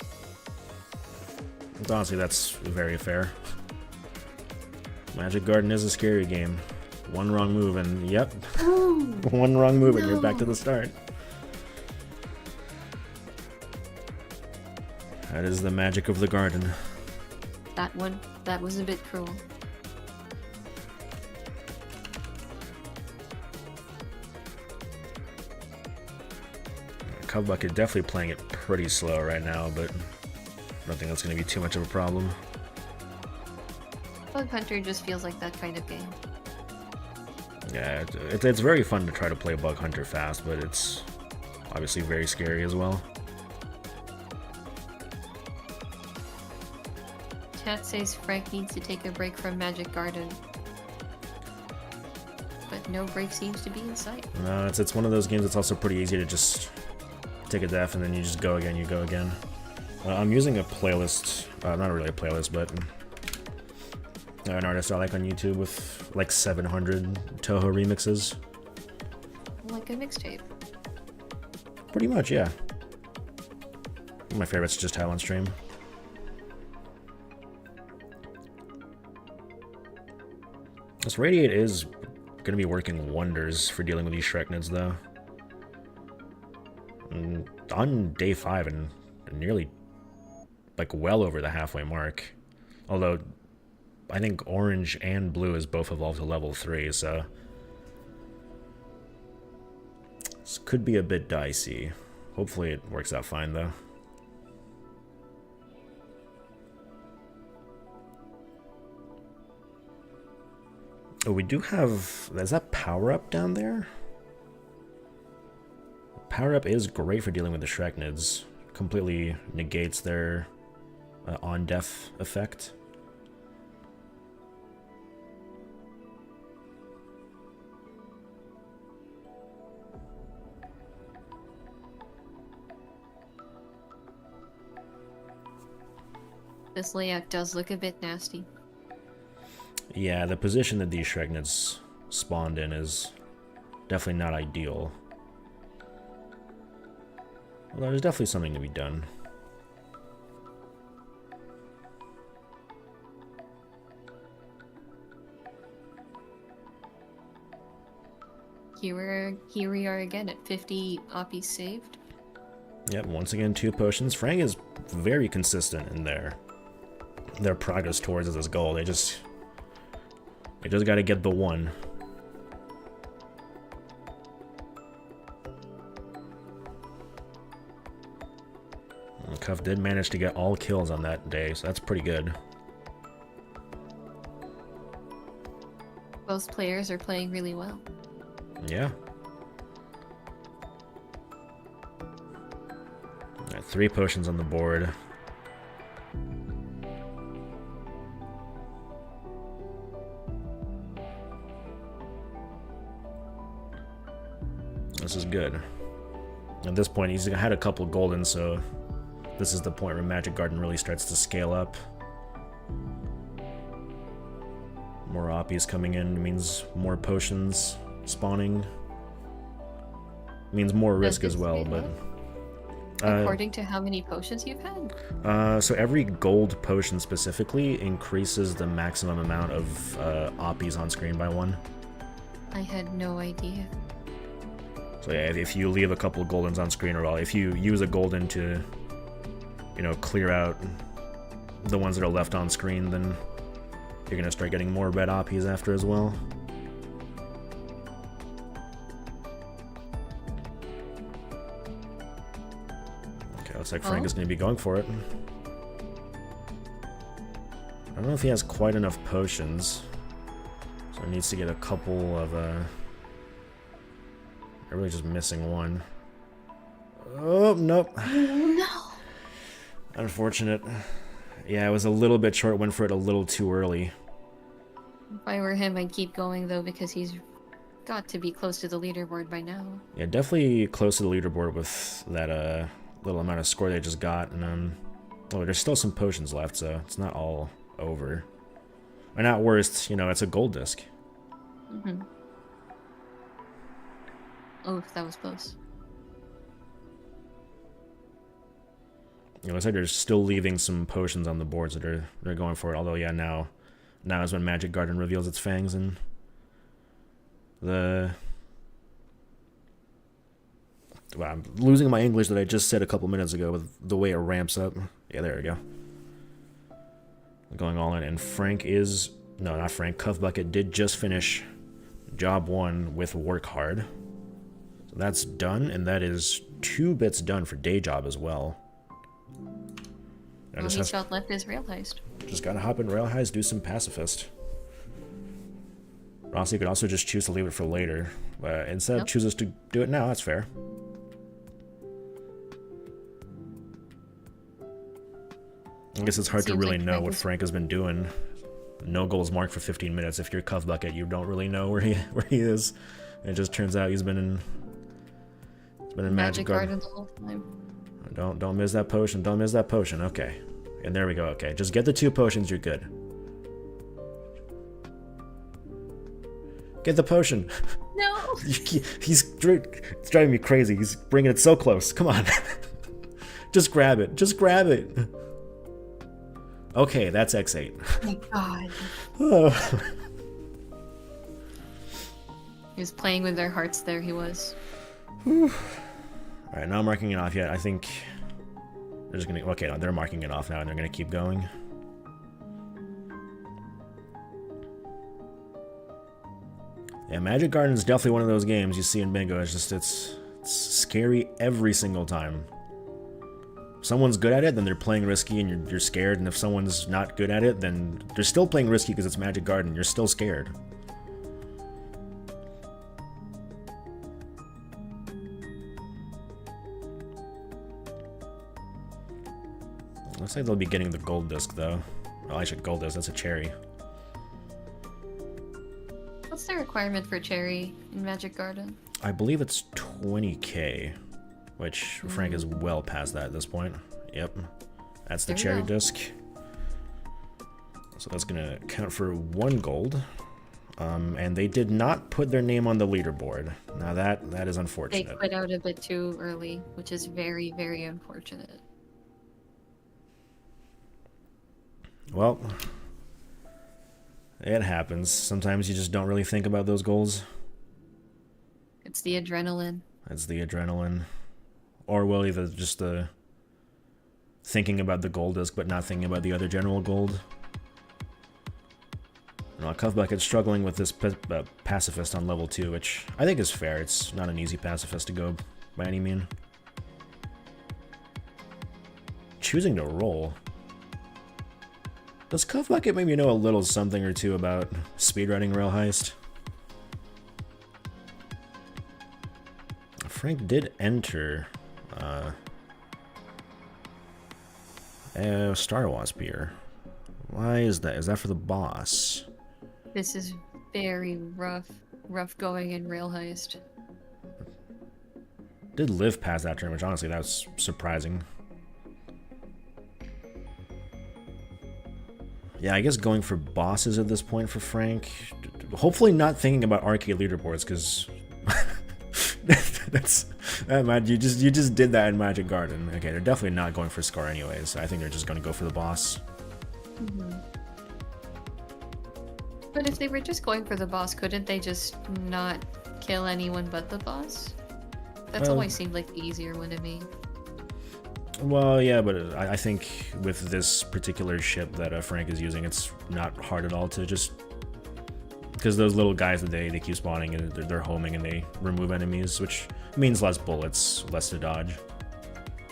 Honestly, that's very fair. Magic Garden is a scary game. One wrong move and yep. Ooh, One wrong move and you're back to no. the start. That is the magic of the garden. That was a bit cruel. CuthBucket definitely playing it pretty slow right now, but I don't think that's going to be too much of a problem. Bug Hunter just feels like that kind of game. Yeah, it's very fun to try to play Bug Hunter fast, but it's obviously very scary as well. Chat says Frank needs to take a break from Magic Garden. But no break seems to be in sight. No, it's one of those games that's also pretty easy to just take a def and then you just go again, you go again. I'm using a playlist, not really a playlist, but an artist I like on YouTube with like 700 Toho remixes. Like a mixtape. Pretty much, yeah. My favorite's just Talon Stream. This Radiate is going to be working wonders for dealing with these Shreknids, though. And on day 5 and nearly, like, well over the halfway mark. Although, I think Orange and Blue is both evolved to level 3, so this could be a bit dicey. Hopefully it works out fine, though. Oh, we do have... Is that power-up down there? Power-up is great for dealing with the Shreknids. Completely negates their on-def effect. This layout does look a bit nasty. Yeah, the position that these Shreknids spawned in is definitely not ideal. Although there's definitely something to be done. Here we are again at 50 oppies saved. Yep, once again 2 potions. Frank is very consistent in their progress towards this goal. They just got to get the one. And Cuff did manage to get all kills on that day, so that's pretty good. Both players are playing really well. Yeah. 3 potions on the board. This is good. At this point, he's had a couple golden, so this is the point where Magic Garden really starts to scale up. More oppies coming in means more potions spawning. Means more risk as well, but... According to how many potions you've had? So every gold potion specifically increases the maximum amount of oppies on screen by 1. I had no idea. So yeah, if you leave a couple of goldens on screen, or if you use a golden to, you know, clear out the ones that are left on screen, then you're gonna start getting more red oppies after as well. Okay, looks like Frank is gonna be going for it. I don't know if he has quite enough potions, so he needs to get a couple of I'm really just missing one. Oh, nope. No. Unfortunate. Yeah, I was a little bit short, went for it a little too early. If I were him, I'd keep going though, because he's got to be close to the leaderboard by now. Yeah, definitely close to the leaderboard with that little amount of score they just got, and oh, there's still some potions left, so it's not all over. And at worst, you know, it's a gold disc. Mm-hmm. Oh, that was close. It looks like they're still leaving some potions on the boards that they're going for it. Although, yeah, now is when Magic Garden reveals its fangs and Well, I'm losing my English that I just said a couple minutes ago with the way it ramps up. Yeah, there we go. Going all in, and Frank is... No, not Frank. CuthBucket did just finish job 1 with work hard. So that's done, and that is 2 bits done for day job as well. All he's got left is Rail Heist. Just gotta hop in Rail Heist, do some pacifist. Honestly, you could also just choose to leave it for later. But instead, chooses to do it now. That's fair. I guess it's hard to really know what Frank has been doing. No goals marked for 15 minutes. If you're CuthBucket, you don't really know where he is. And it just turns out he's been in Magic Garden the whole time. Don't miss that potion. Don't miss that potion. Okay. And there we go. Okay. Just get the 2 potions, you're good. Get the potion. No. He's driving me crazy. He's bringing it so close. Come on. Just grab it. Just grab it. Okay, that's X8. Oh my god. Oh. He was playing with their hearts there, he was. Alright, not marking it off yet. I think they're just gonna... Okay, no, they're marking it off now and they're gonna keep going. Yeah, Magic Garden is definitely one of those games you see in Bingo. It's just, it's scary every single time. If someone's good at it, then they're playing risky and you're scared. And if someone's not good at it, then they're still playing risky because it's Magic Garden. You're still scared. Looks like they'll be getting the gold disc, though. Oh, actually, gold disc, that's a cherry. What's the requirement for cherry in Magic Garden? I believe it's 20k, which Frank is well past that at this point. Yep, that's the cherry disc. So that's gonna count for 1 gold. And they did not put their name on the leaderboard. Now that is unfortunate. They quit out a bit too early, which is very, very unfortunate. Well, it happens. Sometimes you just don't really think about those goals. It's the adrenaline. It's the adrenaline. Or well, either just the thinking about the gold disc but not thinking about the other general gold. You know, CuthBucket's struggling with this pacifist on level 2, which I think is fair. It's not an easy pacifist to go by any mean. Choosing to roll. Does CuthBucket maybe know a little something or two about speedrunning Rail Heist? Frank did enter Star Wasp here. Why is that? Is that for the boss? This is very rough going in Rail Heist. Did live past that turn, which honestly, that was surprising. Yeah, I guess going for bosses at this point for Frank. Hopefully not thinking about arcade leaderboards, because you just did that in Magic Garden. Okay, they're definitely not going for score anyways. I think they're just going to go for the boss. Mm-hmm. But if they were just going for the boss, couldn't they just not kill anyone but the boss? That's always seemed like the easier one to me. Well, yeah, but I think with this particular ship that Frank is using, it's not hard at all to just... Because those little guys that they keep spawning, and they're homing and they remove enemies, which means less bullets, less to dodge.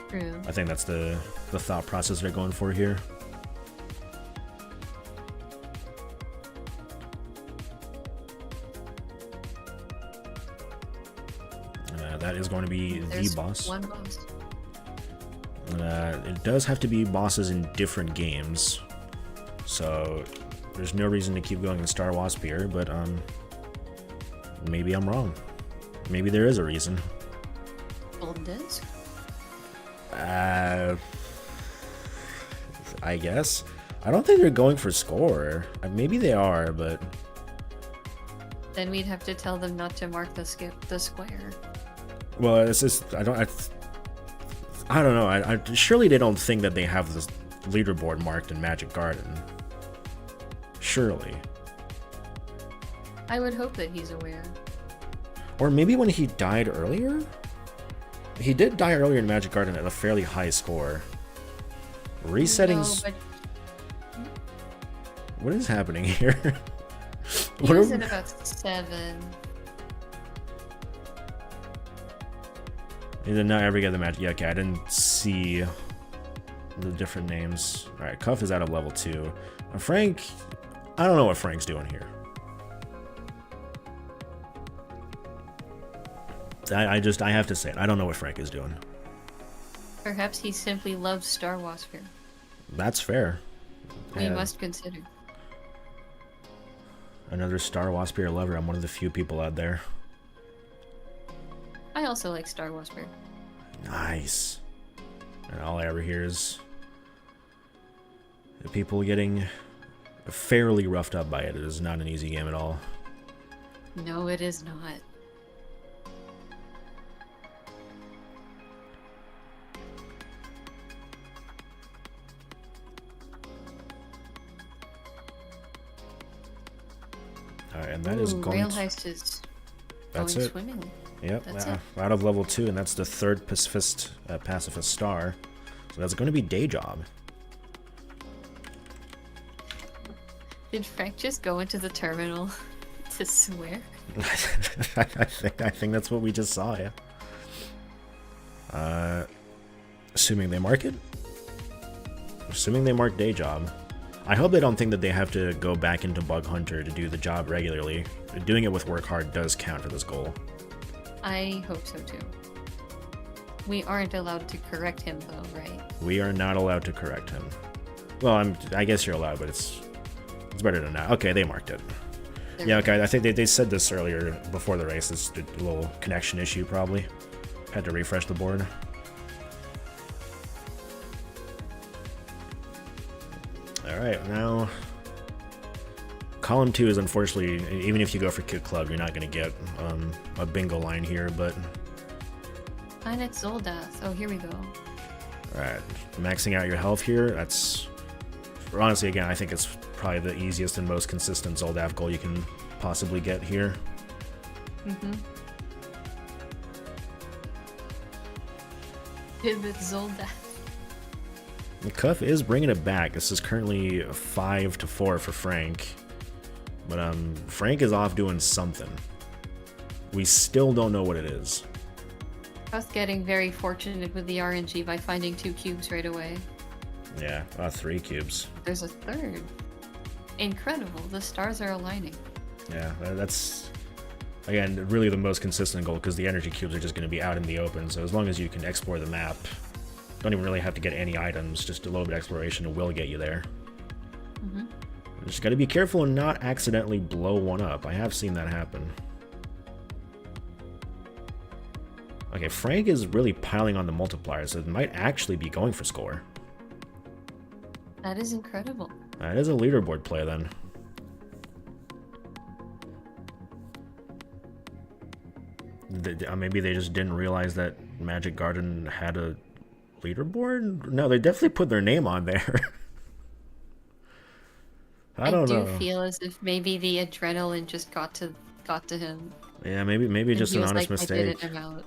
True. I think that's the thought process they're going for here. That is going to be the boss. One boss. It does have to be bosses in different games, so there's no reason to keep going in Star Wasp here, but maybe I'm wrong. Maybe there is a reason. Golden disc? I guess. I don't think they're going for score. Maybe they are, but... Then we'd have to tell them not to mark the square. Well, it's just... I don't know. Surely they don't think that they have this leaderboard marked in Magic Garden. Surely. I would hope that he's aware. Or maybe when he died earlier? He did die earlier in Magic Garden at a fairly high score. Resetting... No, but What is happening here? he What was are- at about 7. He did not ever get the match. Yeah, okay, I didn't see the different names. Alright, Cuff is out of level 2. Frank... I don't know what Frank's doing here. I have to say it. I don't know what Frank is doing. Perhaps he simply loves Star Waspir. That's fair. We Yeah. must consider. Another Star Waspir lover. I'm one of the few people out there. I also like Star Waspir. Nice. And all I ever hear is the people getting fairly roughed up by it. It is not an easy game at all. No, it is not. Alright, and that is Ooh, going Rail to... Heist is That's going it. swimmingly. Yep, That's it. out of level 2, and that's the third pacifist star. So that's going to be Day Job. Did Frank just go into the terminal to swear? I think that's what we just saw, yeah. Assuming they mark it? Assuming they mark Day Job. I hope they don't think that they have to go back into Bug Hunter to do the job regularly. Doing it with Work Hard does count for this goal. I hope so too. We aren't allowed to correct him though, right? We are not allowed to correct him. Well, I guess you're allowed, but it's better than that. Okay, they marked it. There Yeah, we go. okay, I think they said this earlier before the race. It's a little connection issue, probably. Had to refresh the board. Alright, now... Column 2 is unfortunately, even if you go for Kid Club, you're not going to get a bingo line here, but... And it's Zoldath. Oh, here we go. Alright, maxing out your health here, that's... Honestly, again, I think it's probably the easiest and most consistent Zoldath goal you can possibly get here. Mm-hmm. Pivot Zoldath. Cuff is bringing it back. This is currently 5-4 for Frank. But Frank is off doing something. We still don't know what it is. Us getting very fortunate with the RNG by finding 2 cubes right away. Yeah, 3 cubes. There's a third. Incredible. The stars are aligning. Yeah, that's, again, really the most consistent goal, because the energy cubes are just going to be out in the open, so as long as you can explore the map, don't even really have to get any items, just a little bit of exploration will get you there. Mm-hmm. Just got to be careful and not accidentally blow one up. I have seen that happen. Okay, Frank is really piling on the multipliers, so it might actually be going for score. That is incredible. That is a leaderboard play, then. Maybe they just didn't realize that Magic Garden had a leaderboard? No, they definitely put their name on there. I don't know. I do feel as if maybe the adrenaline just got to him. Yeah, maybe And just he an was honest like, I mistake. did it, I'm out.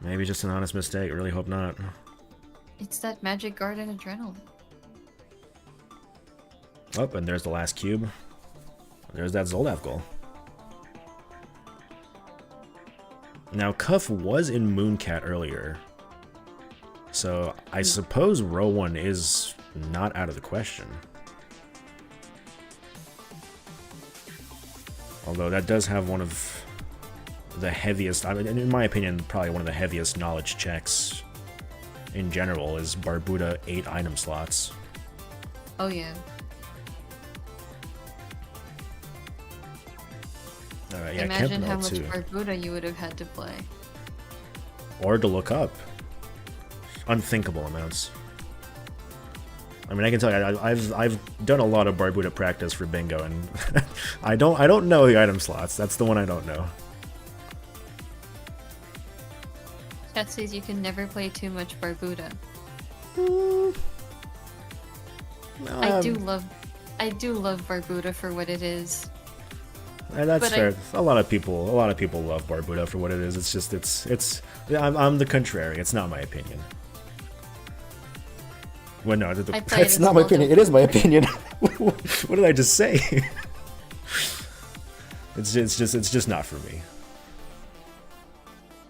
Maybe just an honest mistake. I really hope not. It's that Magic Garden adrenaline. Oh, and there's the last cube. There's that Zoldath goal. Now, Cuff was in Mooncat earlier. So, I suppose row 1 is not out of the question. Although that does have one of the heaviest, I mean, in my opinion, probably one of the heaviest knowledge checks in general is Barbuda 8 item slots. Oh yeah. Alright, yeah, Imagine how Kempenol much too. Barbuda you would have had to play. Or to look up. Unthinkable amounts. I mean, I can tell you, I've done a lot of Barbuda practice for bingo, and I don't know the item slots. That's the one I don't know. Chat says you can never play too much Barbuda. I do love Barbuda for what it is. And that's But fair. A lot of people love Barbuda for what it is. It's just I'm the contrary. It's not my opinion. Well, no, I play it it's as not my well, opinion. don't It is my opinion. What did I just say? It's just not for me.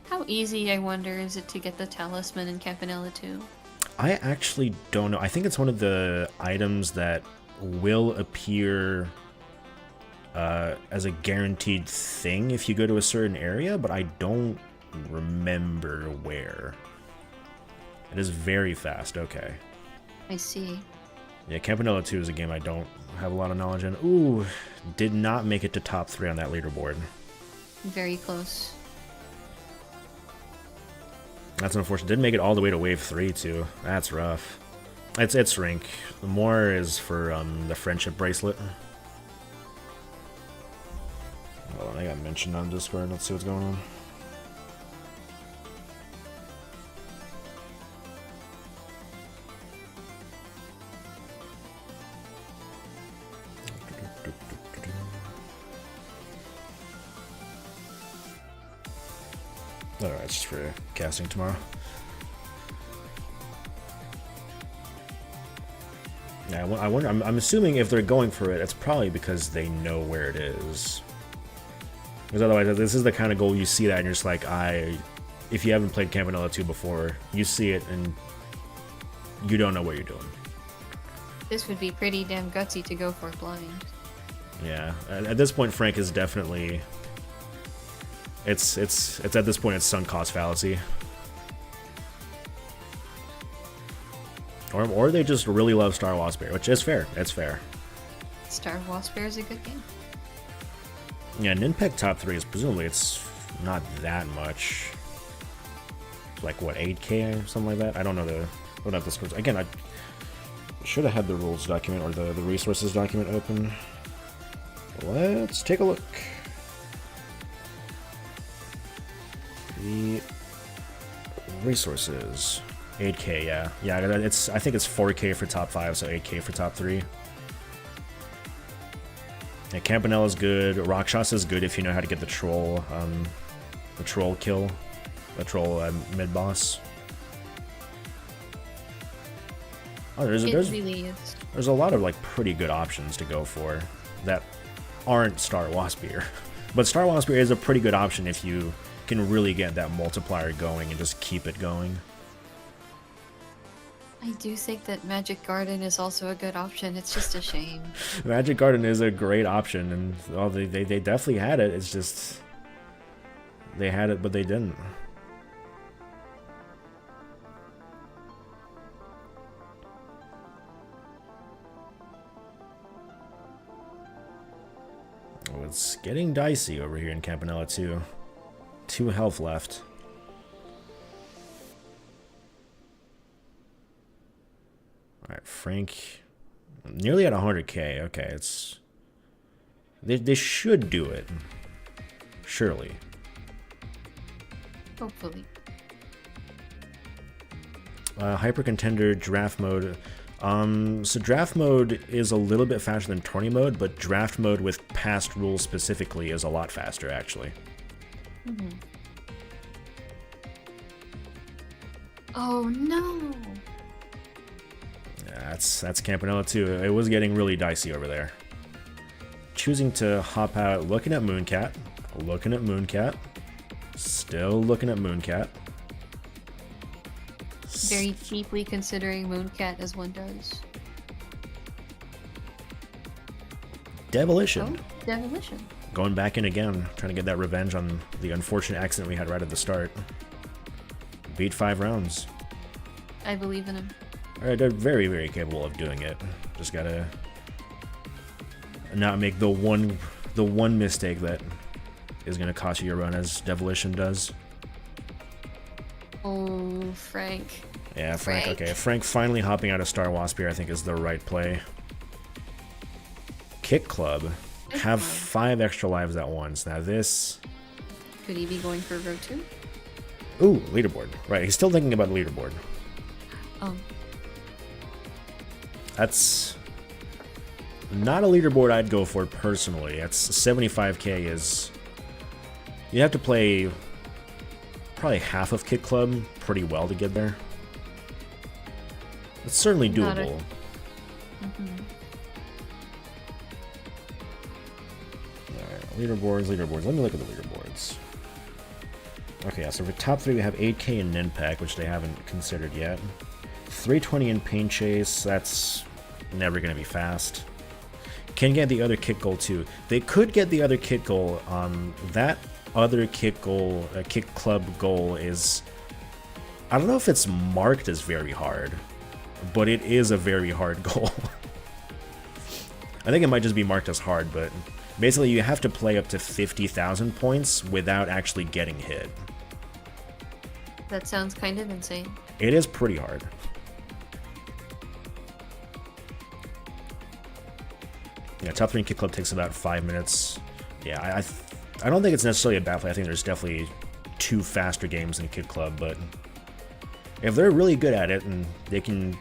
How easy, I wonder, is it to get the talisman in Campanella 2? I actually don't know. I think it's one of the items that will appear as a guaranteed thing if you go to a certain area, but I don't remember where. It is very fast. Okay. I see. Yeah, Campanella 2 is a game I don't have a lot of knowledge in. Ooh, did not make it to top 3 on that leaderboard. Very close. That's unfortunate. Didn't make it all the way to wave 3 too. That's rough. It's rank. The more is for the friendship bracelet. Hold on, I got mentioned on Discord. Let's see what's going on. Alright, it's just for casting tomorrow. Yeah, I wonder. I'm assuming if they're going for it, it's probably because they know where it is. Because otherwise, this is the kind of goal you see that and you're just like, if you haven't played Campanella 2 before, you see it and you don't know what you're doing. This would be pretty damn gutsy to go for blind. Yeah, at this point, Frank is definitely. It's at this point it's sunk cost fallacy. Or they just really love Star Wars Bear, which is fair. It's fair. Star Wasp Bear is a good game. Yeah, Ninpeg top 3 is presumably it's not that much. Like what, 8K or something like that? I don't know don't have the scores. Again, I should have had the rules document or the resources document open. Let's take a look. The resources. 8K, yeah. Yeah, I think it's 4K for top 5, so 8K for top 3. Yeah, Campanella's good. Rakshas is good if you know how to get the troll kill. The troll mid-boss. Oh, there's really is. There's a lot of like pretty good options to go for that aren't Star Waspier. But Star Waspier is a pretty good option if you can really get that multiplier going and just keep it going. I do think that Magic Garden is also a good option. It's just a shame. Magic Garden is a great option, and they definitely had it. It's just they had it, but they didn't. Oh, it's getting dicey over here in Campanella too. 2 health left. Alright, Frank. Nearly at 100k. Okay, it's. They should do it. Surely. Hopefully. Hyper Contender draft mode. So draft mode is a little bit faster than tourney mode, but draft mode with past rules specifically is a lot faster, actually. Mm-hmm. Oh no! Yeah, that's Campanella too. It was getting really dicey over there. Choosing to hop out, looking at Mooncat, still looking at Mooncat. Very deeply considering Mooncat as one does. Devilition. Oh, Demolition. Going back in again, trying to get that revenge on the unfortunate accident we had right at the start. Beat 5 rounds. I believe in him. Alright, they're very, very capable of doing it. Just gotta not make the one mistake that is gonna cost you your run, as Devilition does. Oh, Frank. Yeah, Frank. Okay, Frank finally hopping out of Star Waspier, I think, is the right play. Kick Club. Have 5 extra lives at once. Now this. Could he be going for row 2? Ooh, leaderboard. Right, he's still thinking about the leaderboard. Oh. That's not a leaderboard I'd go for personally. It's 75k is... You have to play probably half of Kid Club pretty well to get there. It's certainly doable. Alright, leaderboards. Let me look at the leaderboards. Okay, yeah, so for top 3 we have 8k in Ninpak, which they haven't considered yet. 320 in Paint Chase, that's never going to be fast. Can get the other kit goal too. They could get the other kit goal. That other kit goal, kit club goal is... I don't know if it's marked as very hard, but it is a very hard goal. I think it might just be marked as hard, but basically you have to play up to 50,000 points without actually getting hit. That sounds kind of insane. It is pretty hard. Yeah, top 3 in Kid Club takes about 5 minutes. Yeah, I don't think it's necessarily a bad play. I think there's definitely 2 faster games in Kid Club, but if they're really good at it and they can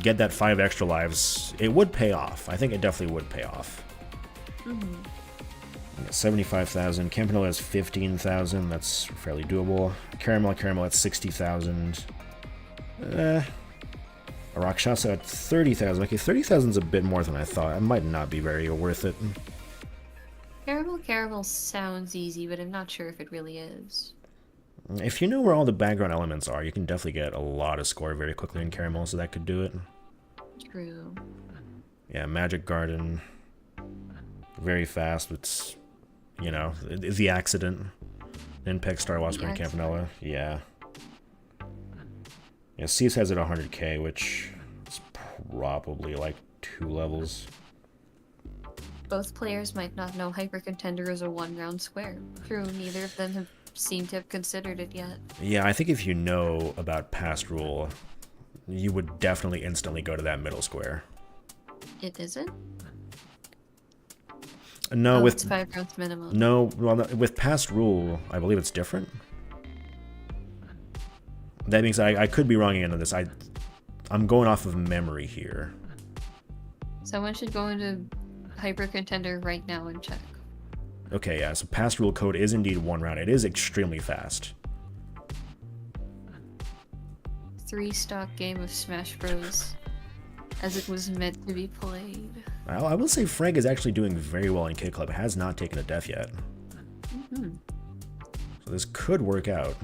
get that 5 extra lives, it would pay off. I think it definitely would pay off. 75,000. Campanella has 15,000. That's fairly doable. Caramel at 60,000. Rakshasa at 30,000. Okay, 30,000 is a bit more than I thought. It might not be very worth it. Caramel sounds easy, but I'm not sure if it really is. If you know where all the background elements are, you can definitely get a lot of score very quickly in Caramel, so that could do it. True. Yeah, Magic Garden. Very fast. It's, you know, the accident. Ninpak, Star Whisper, and Campanella. Yeah. Yeah, Cease has it 100k, which is probably like 2 levels. Both players might not know Hyper Contender is a 1-round square. True, neither of them have seemed to have considered it yet. Yeah, I think if you know about Past Rule, you would definitely instantly go to that middle square. It isn't? No, with it's 5 rounds minimum. No, well, with Past Rule, I believe it's different. That means I could be wrong again on this. I'm going off of memory here. Someone should go into Hyper Contender right now and check. Okay, yeah, so Past Rule code is indeed 1 round. It is extremely fast. 3-stock game of Smash Bros. As it was meant to be played. I will say Frank is actually doing very well in Kid Club. Has not taken a death yet. So this could work out.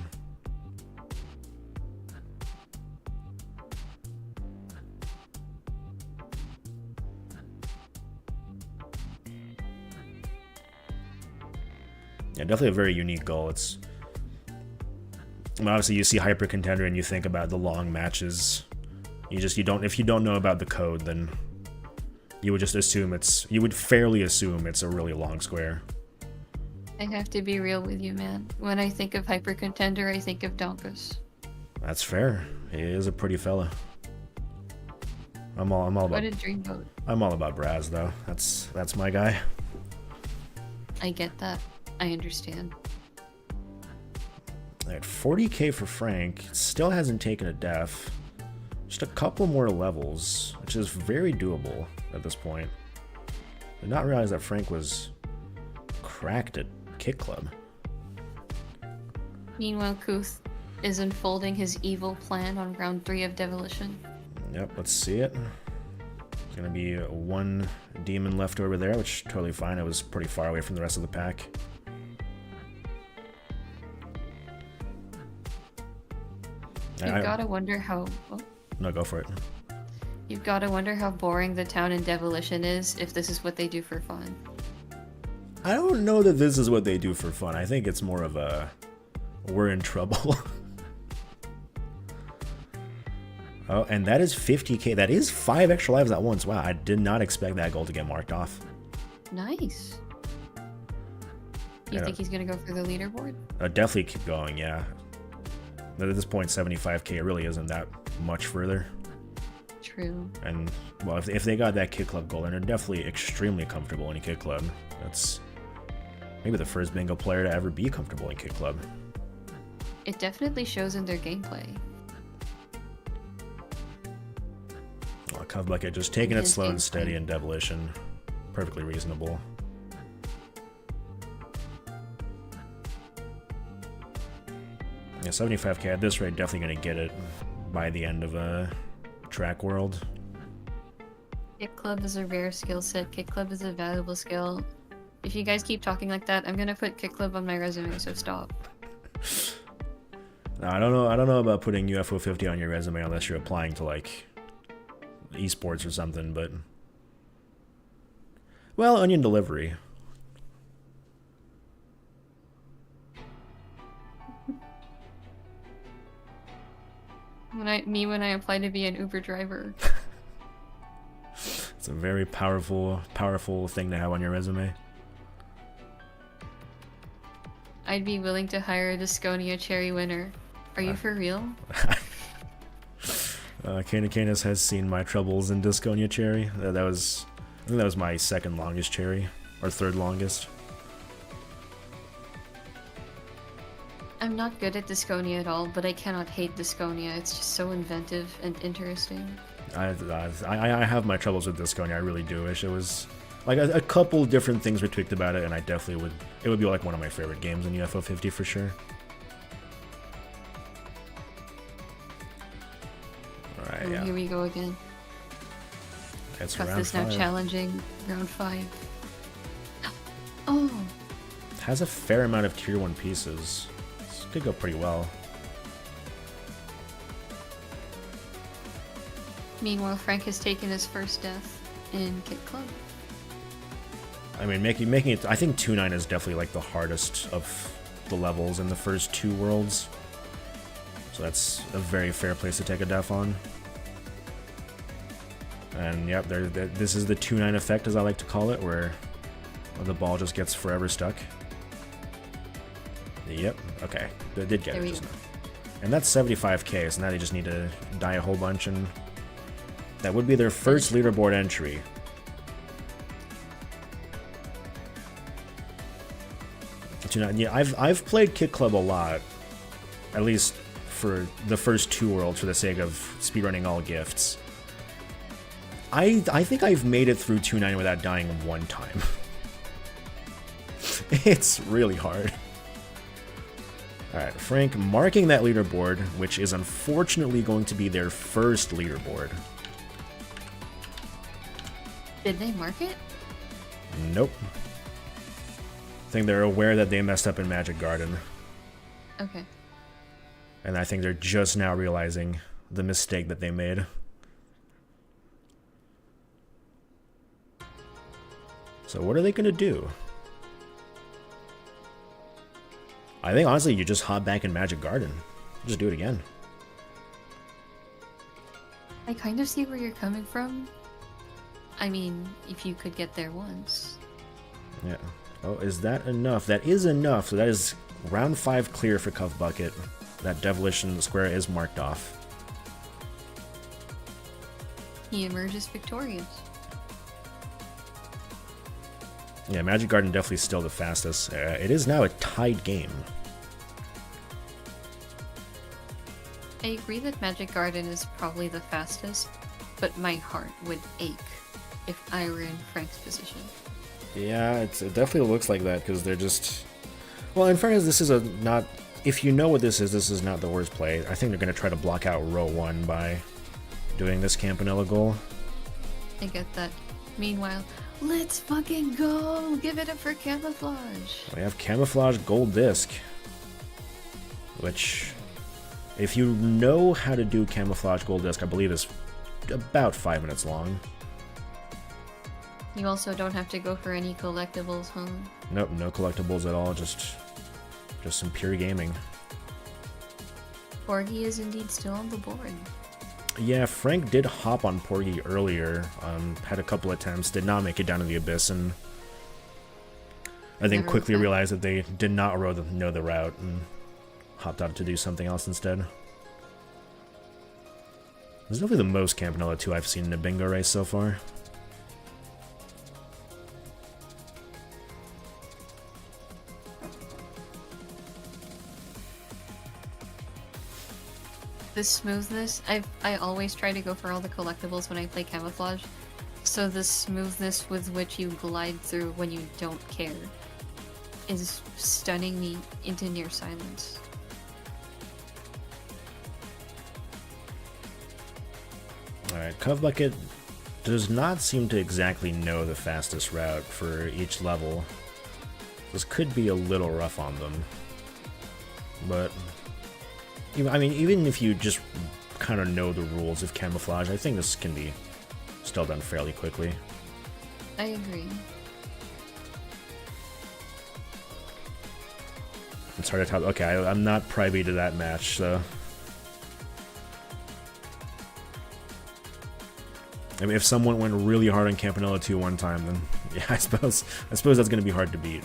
Yeah, definitely a very unique goal. It's, I mean, obviously you see Hyper Contender and you think about the long matches. You don't, if you don't know about the code, then you would just assume you would fairly assume it's a really long square. I have to be real with you, man. When I think of Hyper Contender, I think of Donkus. That's fair. He is a pretty fella. I'm all about. What a dreamboat. I'm all about Braz though. That's my guy. I get that. I understand. Alright, 40k for Frank. Still hasn't taken a death. Just a couple more levels, which is very doable at this point. Did not realize that Frank was cracked at Kid Club. Meanwhile, Kuth is unfolding his evil plan on round 3 of Devolution. Yep, let's see it. There's gonna be 1 demon left over there, which is totally fine. I was pretty far away from the rest of the pack. You've gotta wonder how... Oh. No, go for it. You've gotta wonder how boring the town in Devolution is if this is what they do for fun. I don't know that this is what they do for fun. I think it's more of a... we're in trouble. Oh, and that is 50k. That is 5 extra lives at once. Wow, I did not expect that goal to get marked off. Nice. You think he's gonna go for the leaderboard? Definitely keep going, yeah. At this point, 75k, it really isn't that much further. True. And, well, if they got that Kid Club goal, then they're definitely extremely comfortable in Kid Club. That's maybe the first bingo player to ever be comfortable in Kid Club. It definitely shows in their gameplay. CuthBucket just taking it His slow and gameplay. steady in Demolition. Perfectly reasonable. Yeah, 75k at this rate, definitely gonna get it by the end of a track world. Kick Club is a rare skill set. Kick Club is a valuable skill. If you guys keep talking like that, I'm gonna put Kick Club on my resume, so stop. No, I don't know about putting UFO 50 on your resume unless you're applying to like esports or something, but well, Onion Delivery. When I apply to be an Uber driver. It's a very powerful thing to have on your resume. I'd be willing to hire a Disconia cherry winner. Are you for real? Canis has seen my troubles in Disconia cherry. I think that was my second longest cherry, or third longest. I'm not good at Disconia at all, but I cannot hate Disconia. It's just so inventive and interesting. I have my troubles with Disconia. I really do. Wish it was like a couple different things were tweaked about it, and I definitely would. It would be like one of my favorite games in UFO 50 for sure. All right, Oh, yeah. here we go again. It's Cuth round is now 5. challenging round 5. Oh, It has a fair amount of tier 1 pieces. This could go pretty well. meanwhile, Frank has taken his first death in Kit Club. I mean, making it. I think 2-9 is definitely like the hardest of the levels in the first 2 worlds. So that's a very fair place to take a death on. And yep, this is the 2-9 effect, as I like to call it, where the ball just gets forever stuck. Yep. Okay. They did get There it we just go. now. And that's 75k. So now they just need to die a whole bunch, and that would be their first leaderboard entry. Yeah, I've played Kit Club a lot, at least for the first 2 worlds for the sake of speedrunning all gifts. I think I've made it through 2-9 without dying 1 time. It's really hard. Alright, Frank marking that leaderboard, which is unfortunately going to be their first leaderboard. Did they mark it? Nope. I think they're aware that they messed up in Magic Garden, Okay. and I think they're just now realizing the mistake that they made. So what are they gonna do? I think honestly you just hop back in Magic Garden. Just do it again. I kind of see where you're coming from. I mean, if you could get there once. Yeah. Oh, is that enough? That is enough. So that is round 5 clear for CuthBucket. That Demolition square is marked off. He emerges victorious. Yeah, Magic Garden definitely still the fastest. It is now a tied game. I agree that Magic Garden is probably the fastest, but my heart would ache if I were in Frank's position. Yeah, it definitely looks like that because they're just. Well, in fairness, this is not. If you know what this is not the worst play. I think they're going to try to block out row 1 by doing this Campanella goal. I get that. Meanwhile, let's fucking go! Give it up for Camouflage! We have Camouflage Gold Disc, which, if you know how to do Camouflage Gold Disc, I believe is about 5 minutes long. You also don't have to go for any collectibles, huh? Nope, no collectibles at all, just some pure gaming. Porgy is indeed still on the board. Yeah, Frank did hop on Porgy earlier, had a couple attempts, did not make it down to the Abyss, and I think Never quickly went back. realized that they did not know the route and hopped out to do something else instead. This is definitely the most Campanella 2 I've seen in a bingo race so far. the smoothness, I always try to go for all the collectibles when I play camouflage. So the smoothness with which you glide through when you don't care is stunning me into near silence. Alright, CuthBucket does not seem to exactly know the fastest route for each level. This could be a little rough on them. But, I mean, even if you just kind of know the rules of camouflage, I think this can be still done fairly quickly. I agree. It's hard to tell. Okay, I'm not privy to that match, so... I mean, if someone went really hard on Campanella 2 one time, then yeah, I suppose that's going to be hard to beat.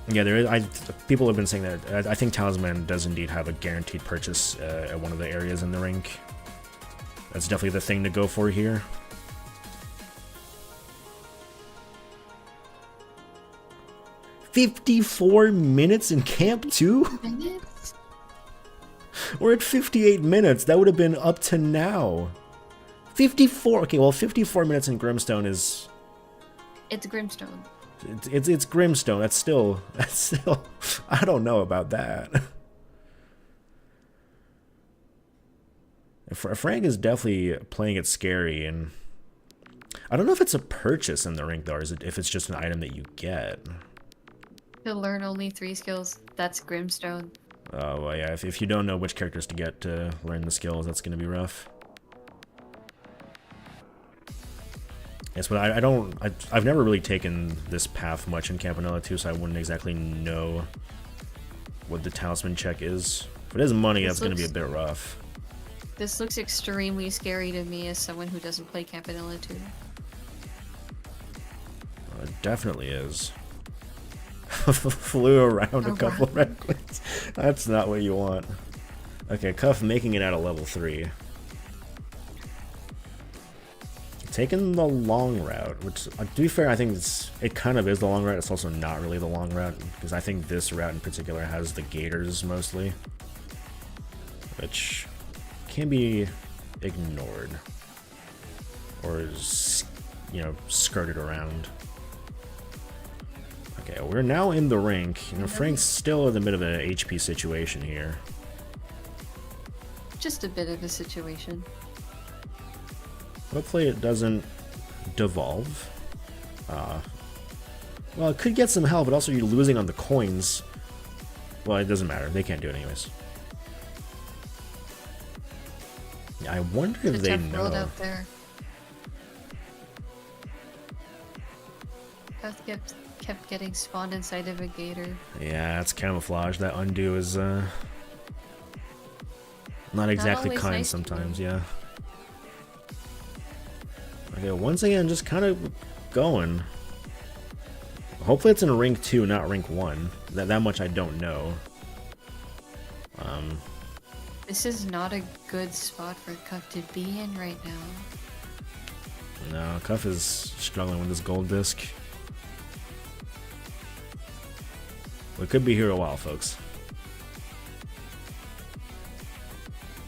Yeah, there is. People have been saying that. I think Talisman does indeed have a guaranteed purchase at one of the areas in the rink. That's definitely the thing to go for here. "54 minutes in Camp 2? Minutes? We're at 58 minutes. That would have been up to now. 54. Okay, well, 54 minutes in Grimstone is... It's Grimstone. It's Grimstone. That's still... I don't know about that. Frank is definitely playing it scary, and... I don't know if it's a purchase in the rink, though, or if it's just an item that you get. To learn only 3 skills, that's Grimstone. Oh, well, yeah, if you don't know which characters to get to learn the skills, that's going to be rough. Yes, but I've never really taken this path much in Campanella 2, so I wouldn't exactly know what the talisman check is. If it is money, that's going to be a bit rough. This looks extremely scary to me as someone who doesn't play Campanella 2. It definitely is. Flew around a couple of red queens. That's not what you want. Okay, Cuff making it out of level 3. Taking the long route, which, to be fair, I think it kind of is the long route. It's also not really the long route, because I think this route in particular has the gators mostly, which can be ignored or, you know, skirted around. Okay, we're now in the rink. You know, Frank's still in the middle of an HP situation here. Just a bit of a situation. Hopefully it doesn't devolve. Well, it could get some help, but also you're losing on the coins. Well, it doesn't matter. They can't do it anyways. Yeah, I wonder if they know. Out there. Cuth kept getting spawned inside of a gator. Yeah, it's camouflage. That undo is not exactly kind nice sometimes, yeah. Okay, once again, just kind of going. Hopefully it's in Rink 2, not Rink 1. That much I don't know. This is not a good spot for Cuff to be in right now. No, Cuff is struggling with this gold disc. We could be here a while, folks.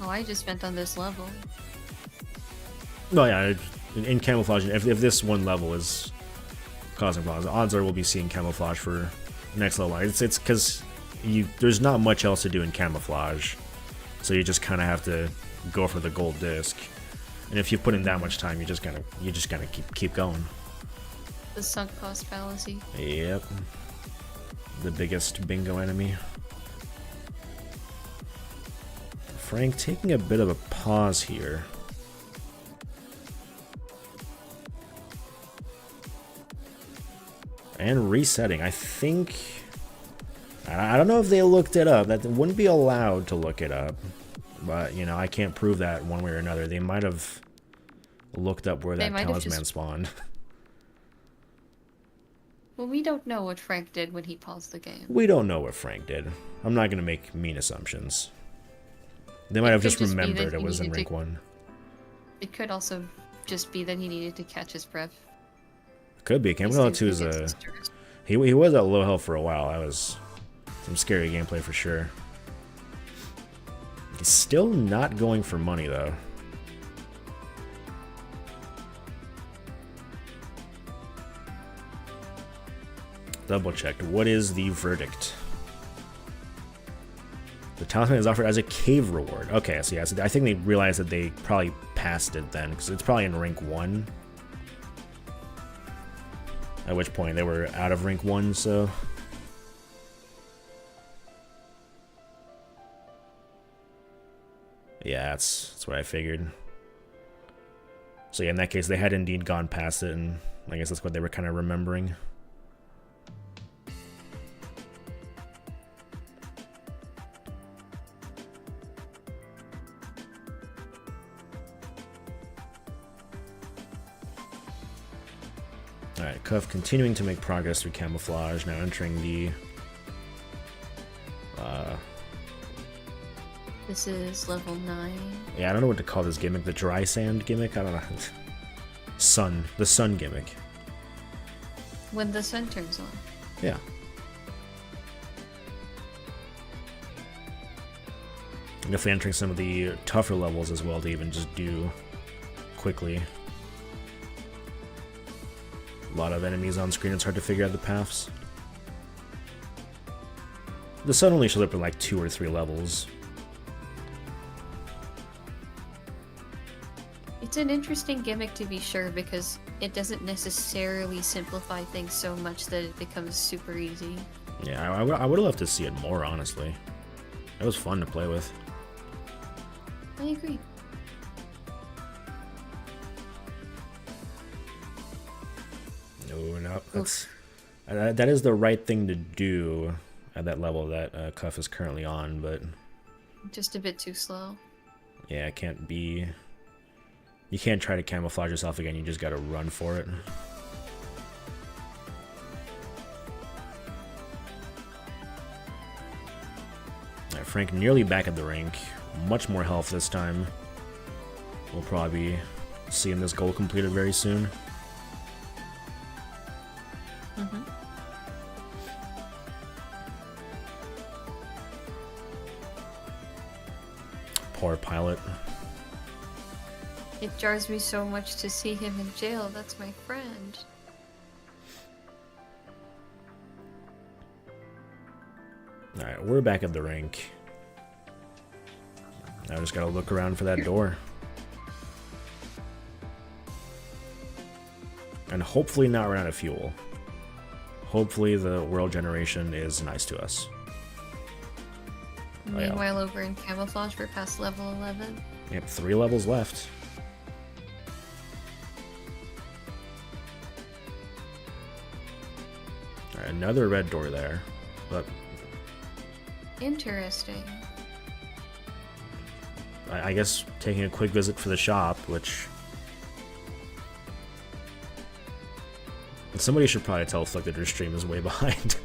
Oh, I just spent on this level. Well, yeah, in camouflage, if this one level is causing problems, odds are we'll be seeing camouflage for next level. It's because there's not much else to do in camouflage, so you just kind of have to go for the gold disc. And if you put in that much time, you just gotta keep going. The sunk cost fallacy. Yep. The biggest bingo enemy. Frank taking a bit of a pause here. And resetting. I think... I don't know if they looked it up. That wouldn't be allowed to look it up. But, you know, I can't prove that one way or another. They might have looked up where that talisman spawned. Well, we don't know what Frank did when he paused the game. We don't know what Frank did. I'm not going to make mean assumptions. They might have just remembered it was in Rink 1. It could also just be that he needed to catch his breath. Could be. Campanella 2 is a... He was at low health for a while. That was some scary gameplay for sure. Still not going for money, though. Double checked. What is the verdict? The talisman is offered as a cave reward. Okay, so yeah, so I think they realized that they probably passed it then, because it's probably in rank 1. At which point they were out of rank 1, so... Yeah, that's what I figured. So yeah, in that case, they had indeed gone past it, and I guess that's what they were kind of remembering. Alright, Cuff continuing to make progress through camouflage, now entering the... This is level 9. Yeah, I don't know what to call this gimmick. The dry sand gimmick? I don't know. The sun gimmick. When the sun turns on. Yeah. Definitely entering some of the tougher levels as well to even just do quickly. A lot of enemies on screen, it's hard to figure out the paths. The sun only shows up in like 2 or 3 levels. It's an interesting gimmick to be sure, because it doesn't necessarily simplify things so much that it becomes super easy. Yeah, I would have loved to see it more, honestly. It was fun to play with. I agree. No, that's that is the right thing to do at that level that Cuff is currently on, but Just a bit too slow. yeah, it can't be. You can't try to camouflage yourself again. You just gotta run for it. Alright, Frank nearly back at the rink. Much more health this time. We'll probably be seeing this goal completed very soon. Mm-hmm. Poor pilot. It jars me so much to see him in jail. That's my friend. Alright, we're back at the rink. Now I just gotta look around for that door. And hopefully not run out of fuel. Hopefully the world generation is nice to us. Oh, yeah. Meanwhile, over in camouflage, we're past level 11. Yep, 3 levels left. Alright, another red door there. But Interesting. I guess taking a quick visit for the shop, which... Somebody should probably tell Flick that their stream is way behind.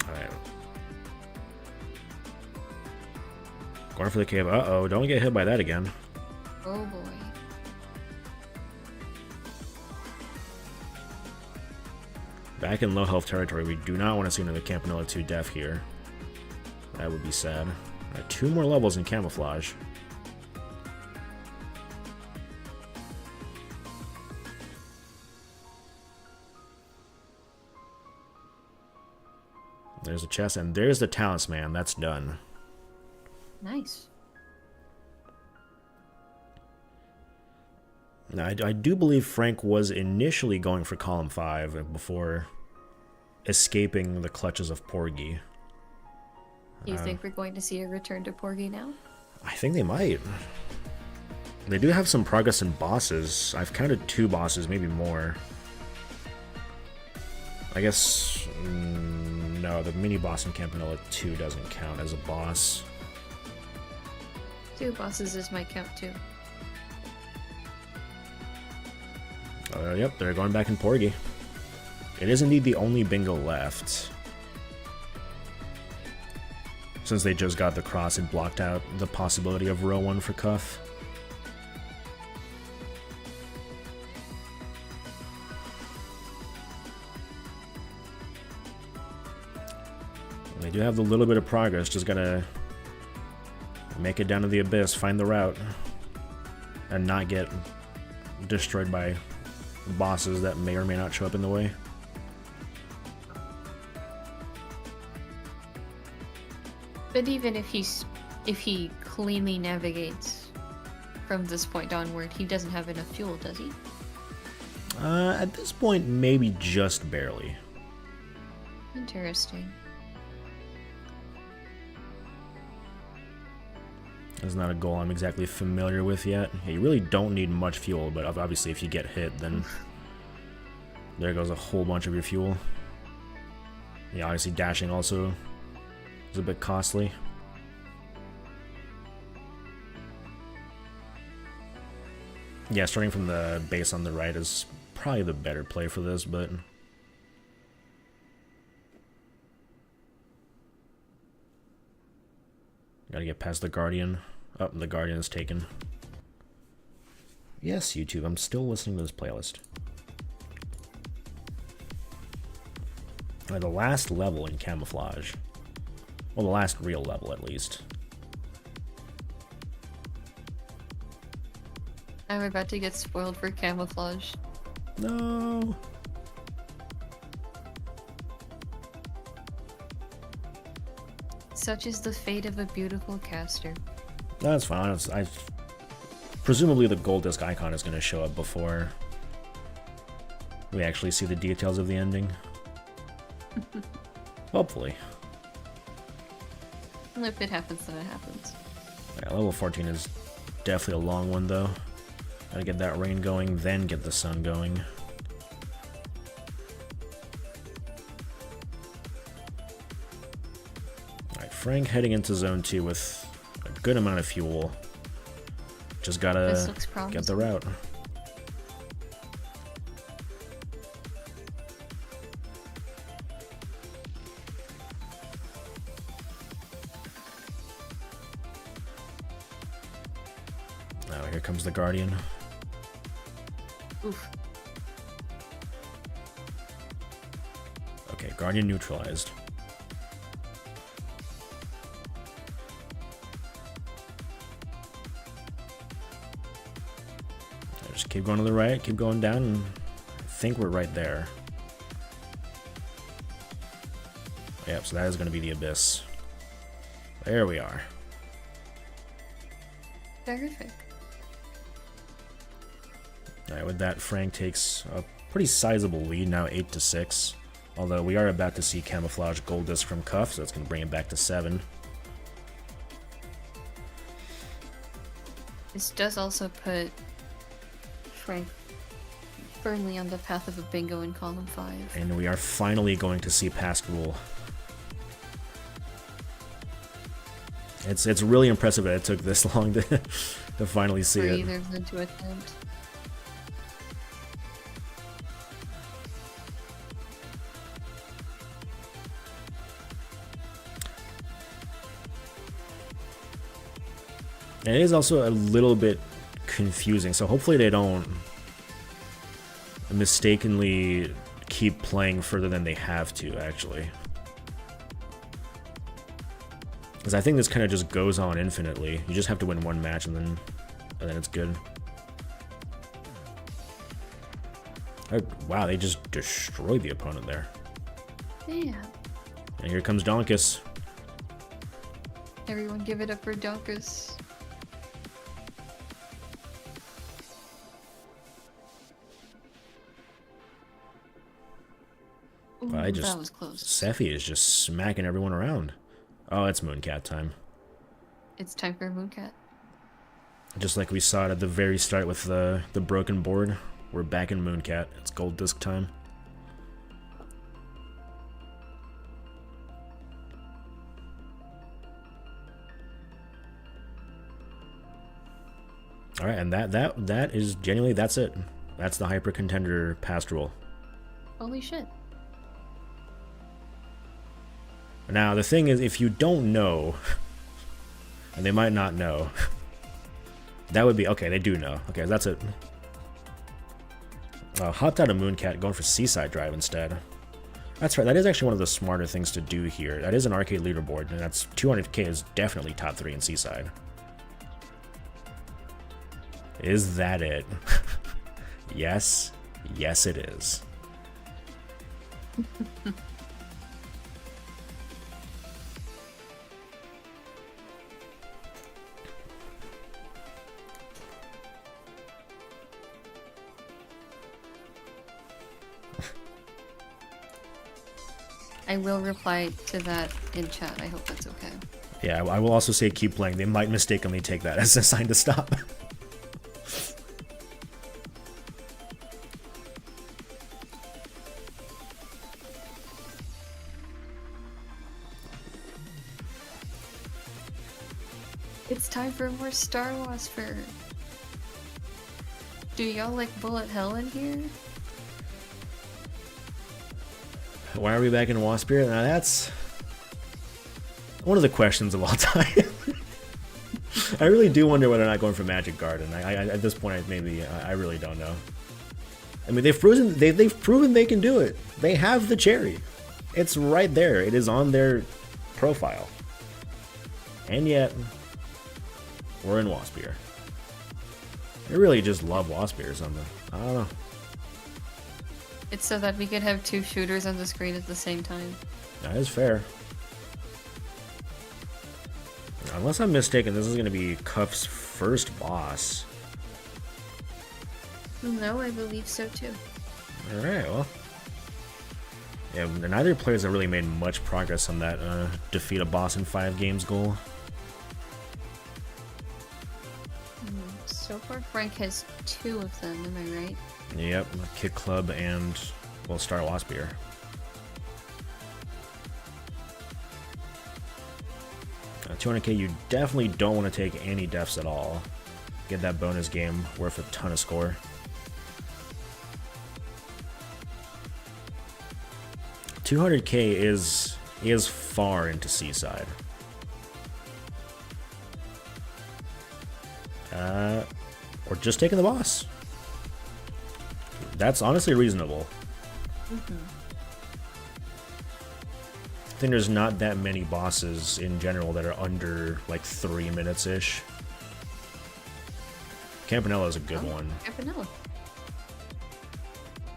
Alright. Going for the cave. Uh-oh, don't get hit by that again. Oh boy. Back in low health territory, we do not want to see another Campanella 2 death here. That would be sad. Alright, 2 more levels in camouflage. There's a chest, and there's the talisman. That's done. Nice. Now, I do believe Frank was initially going for column 5 before escaping the clutches of Porgy. Do you think we're going to see a return to Porgy now? I think they might. They do have some progress in bosses. I've counted 2 bosses, maybe more. I guess... no, the mini-boss in Campanella 2 doesn't count as a boss. 2 bosses is my count too. Yep, they're going back in Porgy. It is indeed the only bingo left. Since they just got the cross, it blocked out the possibility of row 1 for Cuff. They do have a little bit of progress, just gotta make it down to the abyss, find the route, and not get destroyed by bosses that may or may not show up in the way. But even if he cleanly navigates from this point onward, he doesn't have enough fuel, does he? At this point, maybe just barely. Interesting. That's not a goal I'm exactly familiar with yet. Yeah, you really don't need much fuel, but obviously if you get hit, then there goes a whole bunch of your fuel. Yeah, obviously dashing also is a bit costly. Yeah, starting from the base on the right is probably the better play for this, but gotta get past the Guardian. Oh, the Guardian is taken. Yes, YouTube, I'm still listening to this playlist. Alright, the last level in Camouflage. Well, the last real level, at least. I'm about to get spoiled for Camouflage. No. Such is the fate of a beautiful caster. That's fine. Presumably the gold disc icon is going to show up before we actually see the details of the ending. Hopefully. Well, if it happens, then it happens. Yeah, level 14 is definitely a long one, though. Gotta get that rain going, then get the sun going. Alright, Frank heading into Zone 2 with a good amount of fuel. Just gotta get the route. Now here comes the Guardian. Oof. Okay, Guardian neutralized. Just keep going to the right, keep going down, and I think we're right there. Yep, so that is going to be the abyss. There we are. Terrific. Alright, with that, Frank takes a pretty sizable lead, now 8-6. Although we are about to see Camouflage Gold Disc from Cuff, so that's going to bring it back to 7. This does also put Frank firmly on the path of a bingo in column 5. And we are finally going to see past rule. It's really impressive that it took this long to finally see For it. either of them to attempt. And it is also a little bit confusing, so hopefully they don't mistakenly keep playing further than they have to, actually. Because I think this kind of just goes on infinitely. You just have to win one match and then it's good. Oh, wow, they just destroyed the opponent there. Yeah. And here comes Donkus. Everyone give it up for Donkus. Ooh, that was close. Sephi is just smacking everyone around. Oh, it's Mooncat time. It's time for Mooncat. Just like we saw it at the very start with the broken board, we're back in Mooncat. It's gold disc time. All right, and that is genuinely, that's it. That's the Hyper Contender Pastoral. Holy shit. Now, the thing is, if you don't know, and they might not know, that would be, okay, they do know. Okay, that's it. Hopped out of Mooncat, going for Seaside Drive instead. That's right, that is actually one of the smarter things to do here. That is an arcade leaderboard, and that's 200k is definitely top 3 in Seaside. Is that it? Yes. Yes, it is. I will reply to that in chat. I hope that's okay. Yeah, I will also say keep playing. They might mistakenly take that as a sign to stop. It's time for more Star Wars fair. Do y'all like bullet hell in here? Why are we back in Waspier? Now that's one of the questions of all time. I really do wonder whether or not going for Magic Garden. I at this point, I really don't know. I mean, they've proven they can do it. They have the cherry. It's right there. It is on their profile. And yet, we're in Waspier. I really just love Waspier or something. I don't know. It's so that we could have 2 shooters on the screen at the same time. That is fair. Unless I'm mistaken, this is going to be Cuff's first boss. No, I believe so too. Alright, well. Yeah, neither players have really made much progress on that defeat a boss in 5 games goal. So far, Frank has 2 of them, am I right? Yep, Kick Club and, well, Star Waspier. At 200k, you definitely don't want to take any deaths at all. Get that bonus game worth a ton of score. $200k is far into Seaside. Or just taking the boss. That's honestly reasonable. Mm-hmm. I think there's not that many bosses in general that are under like 3 minutes-ish. Campanella is a good one. Campanella.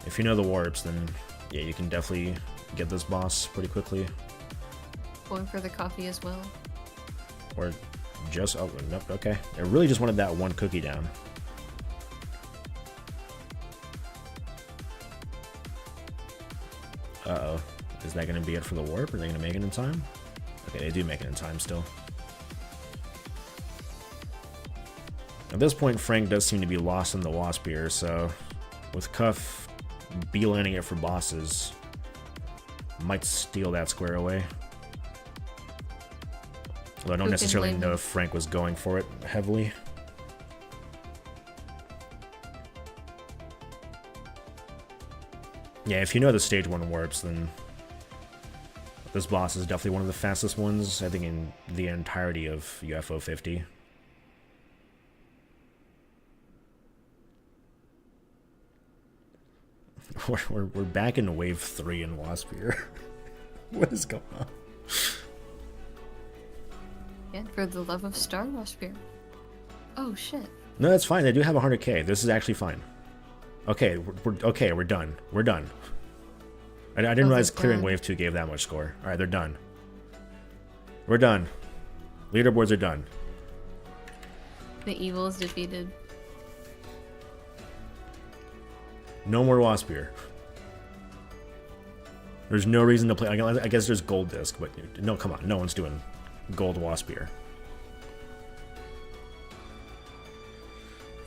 If you know the warps, then yeah, you can definitely get this boss pretty quickly. Going for the coffee as well. Or just, oh, nope, okay. I really just wanted that one cookie down. Uh-oh. Is that going to be it for the warp? Are they going to make it in time? Okay, they do make it in time still. At this point, Frank does seem to be lost in the Waspier, so with Cuff beelining it for bosses, might steal that square away. Although I don't necessarily know if Frank was going for it heavily. Yeah, if you know the stage 1 warps, then this boss is definitely one of the fastest ones, I think, in the entirety of UFO 50. We're back in wave 3 in Waspier. What is going on? Yeah, for the love of Star Waspier. Oh shit. No, that's fine. They do have 100k. This is actually fine. Okay, we're done. We're done. I didn't realize clearing wave 2 gave that much score. All right, they're done. We're done. Leaderboards are done. The evil is defeated. No more Waspier. There's no reason to play. I guess there's Gold Disc, but no, come on. No one's doing Gold Waspier.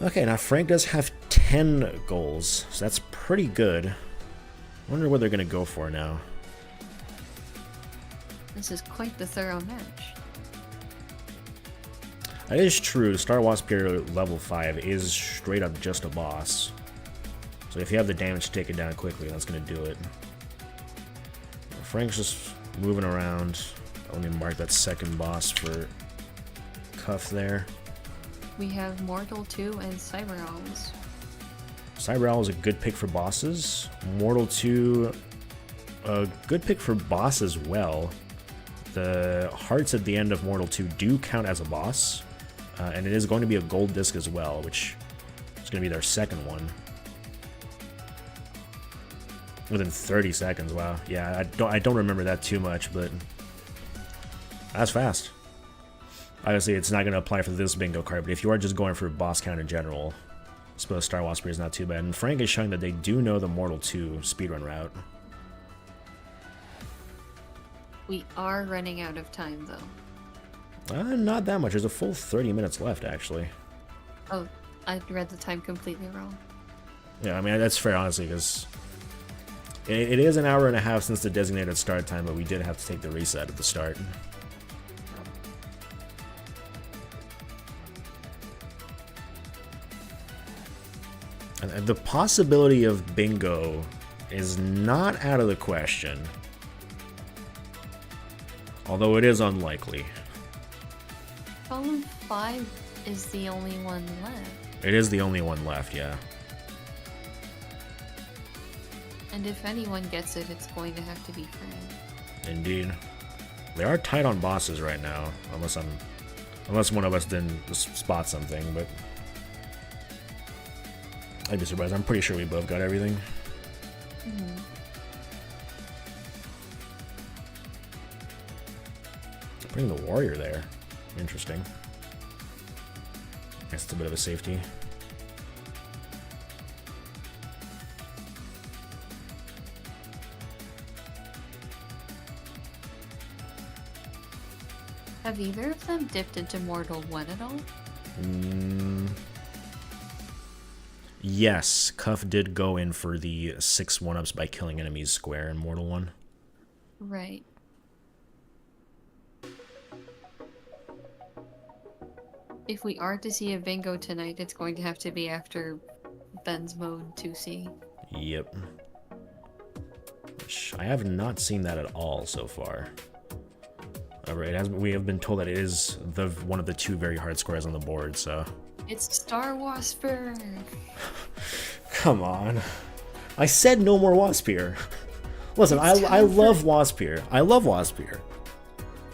Okay, now Frank does have 10 goals, so that's pretty good. I wonder what they're going to go for now. This is quite the thorough match. That is true. Star Waspier level 5 is straight up just a boss. So if you have the damage to take it down quickly, that's going to do it. Frank's just moving around. Let me mark that second boss for Cuff there. We have Mortal 2 and Cyber Owls. Cyber Owl is a good pick for bosses. Mortal 2 A good pick for boss as well. The hearts at the end of Mortal 2 do count as a boss, and it is going to be a gold disc as well, which is going to be their second one. Within 30 seconds, wow. Yeah, I don't remember that too much, but that's fast. Obviously, it's not going to apply for this bingo card, but if you are just going for boss count in general, I suppose Star Wars Spear is not too bad. And Frank is showing that they do know the Mortal 2 speedrun route. We are running out of time, though. Not that much. There's a full 30 minutes left, actually. Oh, I read the time completely wrong. Yeah, I mean, that's fair, honestly, because it is an hour and a half since the designated start time, but we did have to take the reset at the start. And the possibility of bingo is not out of the question. Although it is unlikely. Column 5 is the only one left. It is the only one left, yeah. And if anyone gets it, it's going to have to be Frank. Indeed. They are tight on bosses right now, unless one of us didn't spot something, but I'd be surprised. I'm pretty sure we both got everything. Mm-hmm. Putting the warrior there. Interesting. Guess it's a bit of a safety. Have either of them dipped into Mortal 1 at all? Yes, Cuff did go in for the 6 1-ups by killing enemies square in Mortal 1. Right. If we are to see a bingo tonight, it's going to have to be after Ben's mode 2C. Yep. Which I have not seen that at all so far. Alright, we have been told that it is one of the 2 very hard squares on the board, so... It's Star Wasper! Come on. I said no more Waspier. Listen, I love Waspier. I love Waspier.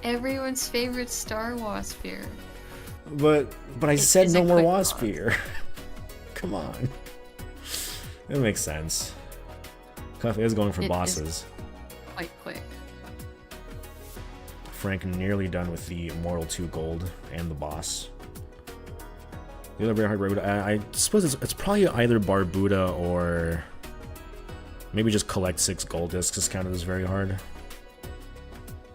Everyone's favorite Star Wasper. But I said no more Waspier. Come on. It makes sense. Cuff is going for bosses. Quite quick. Frank nearly done with the Mortal 2 gold and the boss. The other very hard Barbuda, I suppose it's probably either Barbuda or maybe just collect 6 gold discs is counted as very hard.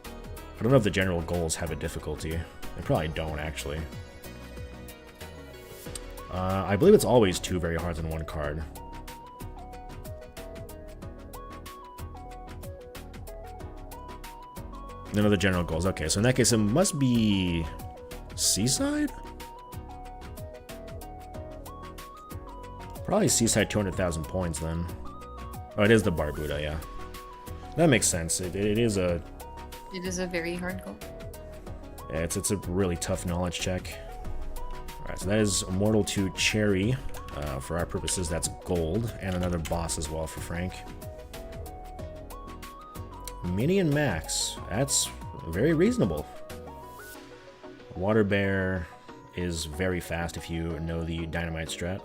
I don't know if the general goals have a difficulty. They probably don't, actually. I believe it's always 2 very hards in 1 card. None of the general goals. Okay, so in that case, it must be Seaside? Probably Seaside 200,000 points, then. Oh, it is the Barbuda, yeah. That makes sense. It is a... It is a very hard goal. Yeah, it's a really tough knowledge check. Alright, so that is Mortal 2 Cherry. For our purposes, that's gold. And another boss as well for Frank. Mini and Max. That's very reasonable. Water Bear is very fast if you know the Dynamite strat.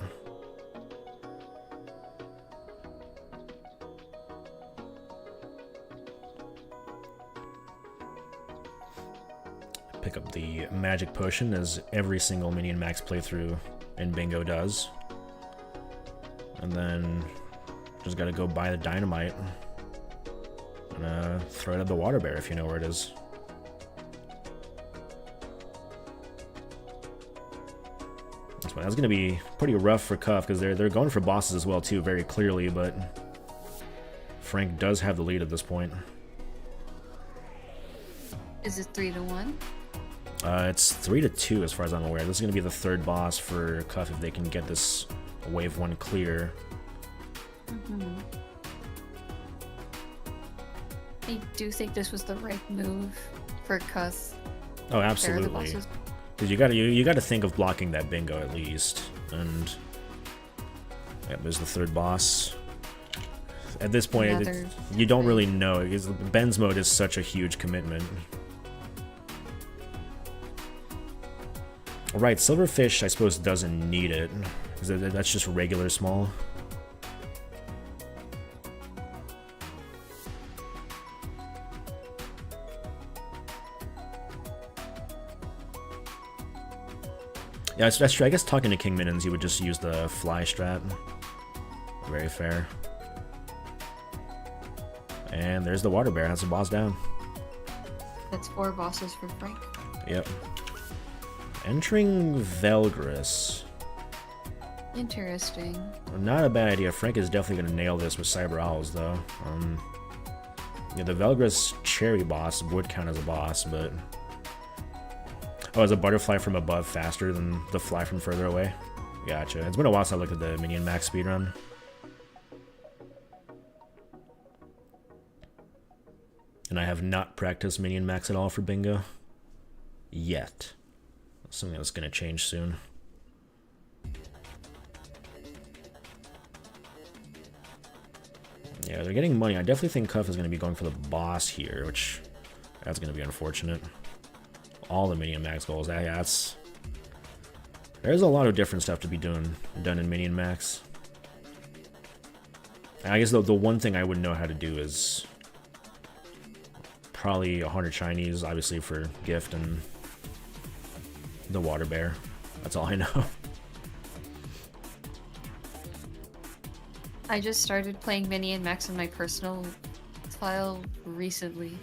Pick up the Magic Potion, as every single Mini and Max playthrough in Bingo does. And then just gotta go buy the Dynamite. And throw it at the Water Bear if you know where it is. That's gonna be pretty rough for Cuff because they're going for bosses as well too, very clearly, but Frank does have the lead at this point. Is it 3-1? It's 3-2 as far as I'm aware. This is gonna be the 3rd boss for Cuff if they can get this wave 1 clear. Mm-hmm. I do think this was the right move for Cuth. Oh, absolutely. Because you gotta think of blocking that bingo at least. And yep, there's the 3rd boss. At this point, Another you don't thing. really know, because Ben's mode is such a huge commitment. Right, Silverfish, I suppose, doesn't need it, because that's just regular small. Yeah, that's true. I guess talking to King Minions, you would just use the fly strat. Very fair. And there's the water bear. That's a boss down. That's 4 bosses for Frank. Yep. Entering Velgris. Interesting. Not a bad idea. Frank is definitely going to nail this with Cyber Owls, though. Yeah, the Velgris Cherry boss would count as a boss, but... Oh, is a butterfly from above faster than the fly from further away? Gotcha. It's been a while since I looked at the Minion Max speedrun. And I have not practiced Minion Max at all for bingo. Yet. Something that's going to change soon. Yeah, they're getting money. I definitely think Cuff is going to be going for the boss here, which... That's going to be unfortunate. All the Minion Max goals. Yeah, that's... There's a lot of different stuff to be done in Minion Max. And I guess the one thing I wouldn't know how to do is... Probably 100 Chinese, obviously, for gift, and... The water bear. That's all I know. I just started playing Minion Max on my personal file recently,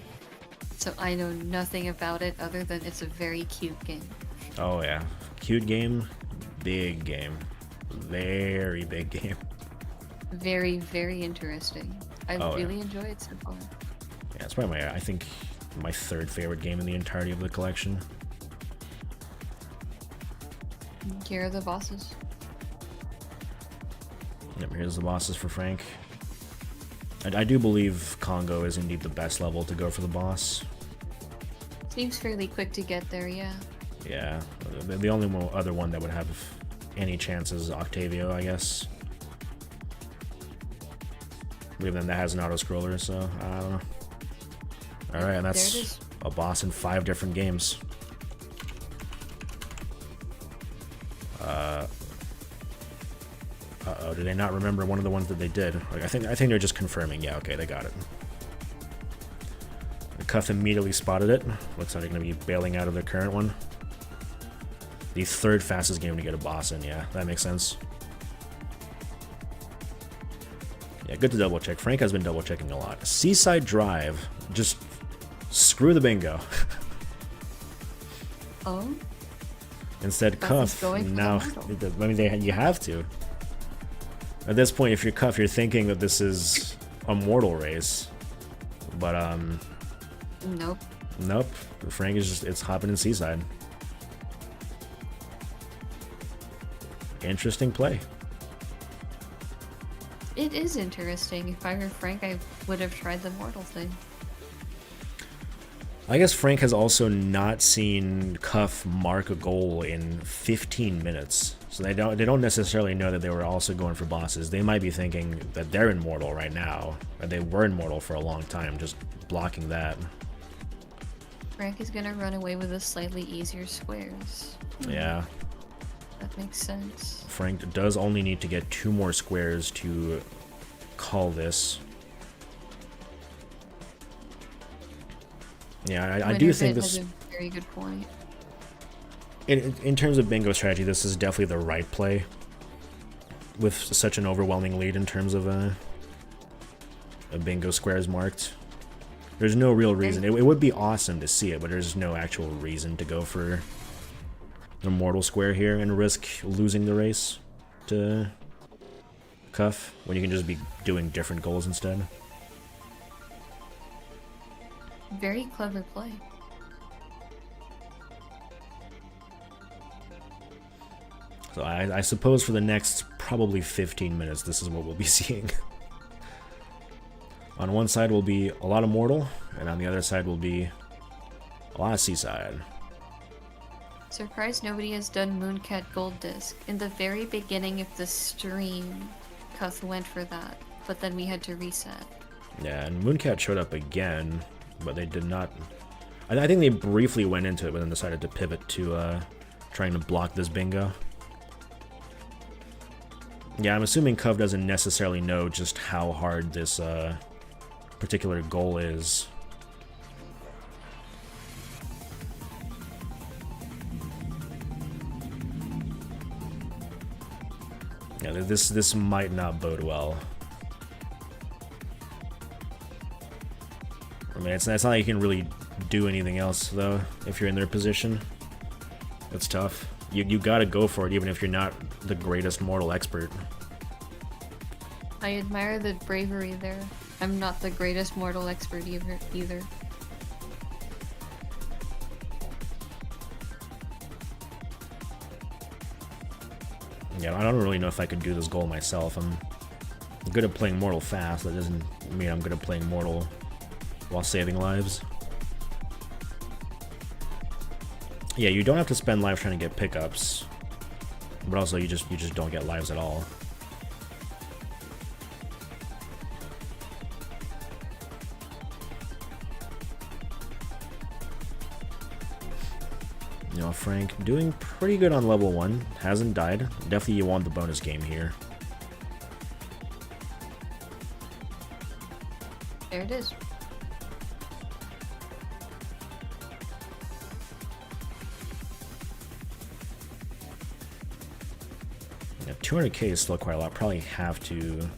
so I know nothing about it other than it's a very cute game. Oh yeah. Cute game, big game. Very big game. Very, very interesting. I Oh, yeah. really enjoy it so far. Yeah, it's probably I think, my 3rd favorite game in the entirety of the collection. Here are the bosses. Yep, here's the bosses for Frank. I do believe Congo is indeed the best level to go for the boss. Seems fairly quick to get there, yeah. Yeah, the only other one that would have any chance is Octavio, I guess. I believe then that has an auto-scroller, so I don't know. Alright, and There it that's is. a boss in 5 different games. Uh-oh, did they not remember one of the ones that they did? Like, I think they're just confirming. Yeah, okay, they got it. The Cuff immediately spotted it. Looks like they're going to be bailing out of their current one. The 3rd fastest game to get a boss in, yeah, that makes sense. Yeah, good to double check. Frank has been double checking a lot. Seaside Drive, just screw the bingo. Oh? Instead, Cuff is Cuff. going for the Now, mortal. I mean, you have to. At this point, if you're Cuff, you're thinking that this is a mortal race. But, Nope. nope. Frank is just, it's hopping in Seaside. Interesting play. It is interesting. If I were Frank, I would have tried the mortal thing. I guess Frank has also not seen Cuff mark a goal in 15 minutes. So they don't necessarily know that they were also going for bosses. They might be thinking that they're immortal right now, or they were immortal for a long time, just blocking that. Frank is gonna run away with the slightly easier squares. Yeah. That makes sense. Frank does only need to get 2 more squares to call this. Yeah, I do think this... has a very good point. In terms of bingo strategy, this is definitely the right play. With such an overwhelming lead in terms of a bingo squares marked. There's no real reason. It would be awesome to see it, but there's no actual reason to go for the mortal square here and risk losing the race to Cuff when you can just be doing different goals instead. Very clever play. So I suppose for the next probably 15 minutes, this is what we'll be seeing. On one side will be a lot of Mortal, and on the other side will be a lot of Seaside. Surprised nobody has done Mooncat Gold Disc. In the very beginning of the stream, Cuth went for that. but then we had to reset. Yeah, and Mooncat showed up again, but they did not... I think they briefly went into it, but then decided to pivot to trying to block this bingo. Yeah, I'm assuming Cov doesn't necessarily know just how hard this particular goal is. Yeah, this might not bode well. I mean, it's not like you can really do anything else, though, if you're in their position. It's tough. You gotta go for it, even if you're not the greatest mortal expert. I admire the bravery there. I'm not the greatest mortal expert either. Yeah, I don't really know if I could do this goal myself. I'm good at playing mortal fast. That doesn't mean I'm good at playing mortal while saving lives. Yeah, you don't have to spend lives trying to get pickups, but also you just don't get lives at all. You know, Frank doing pretty good on level 1. Hasn't died. Definitely you want the bonus game here. There it is. Yeah, 200k is still quite a lot. Probably have to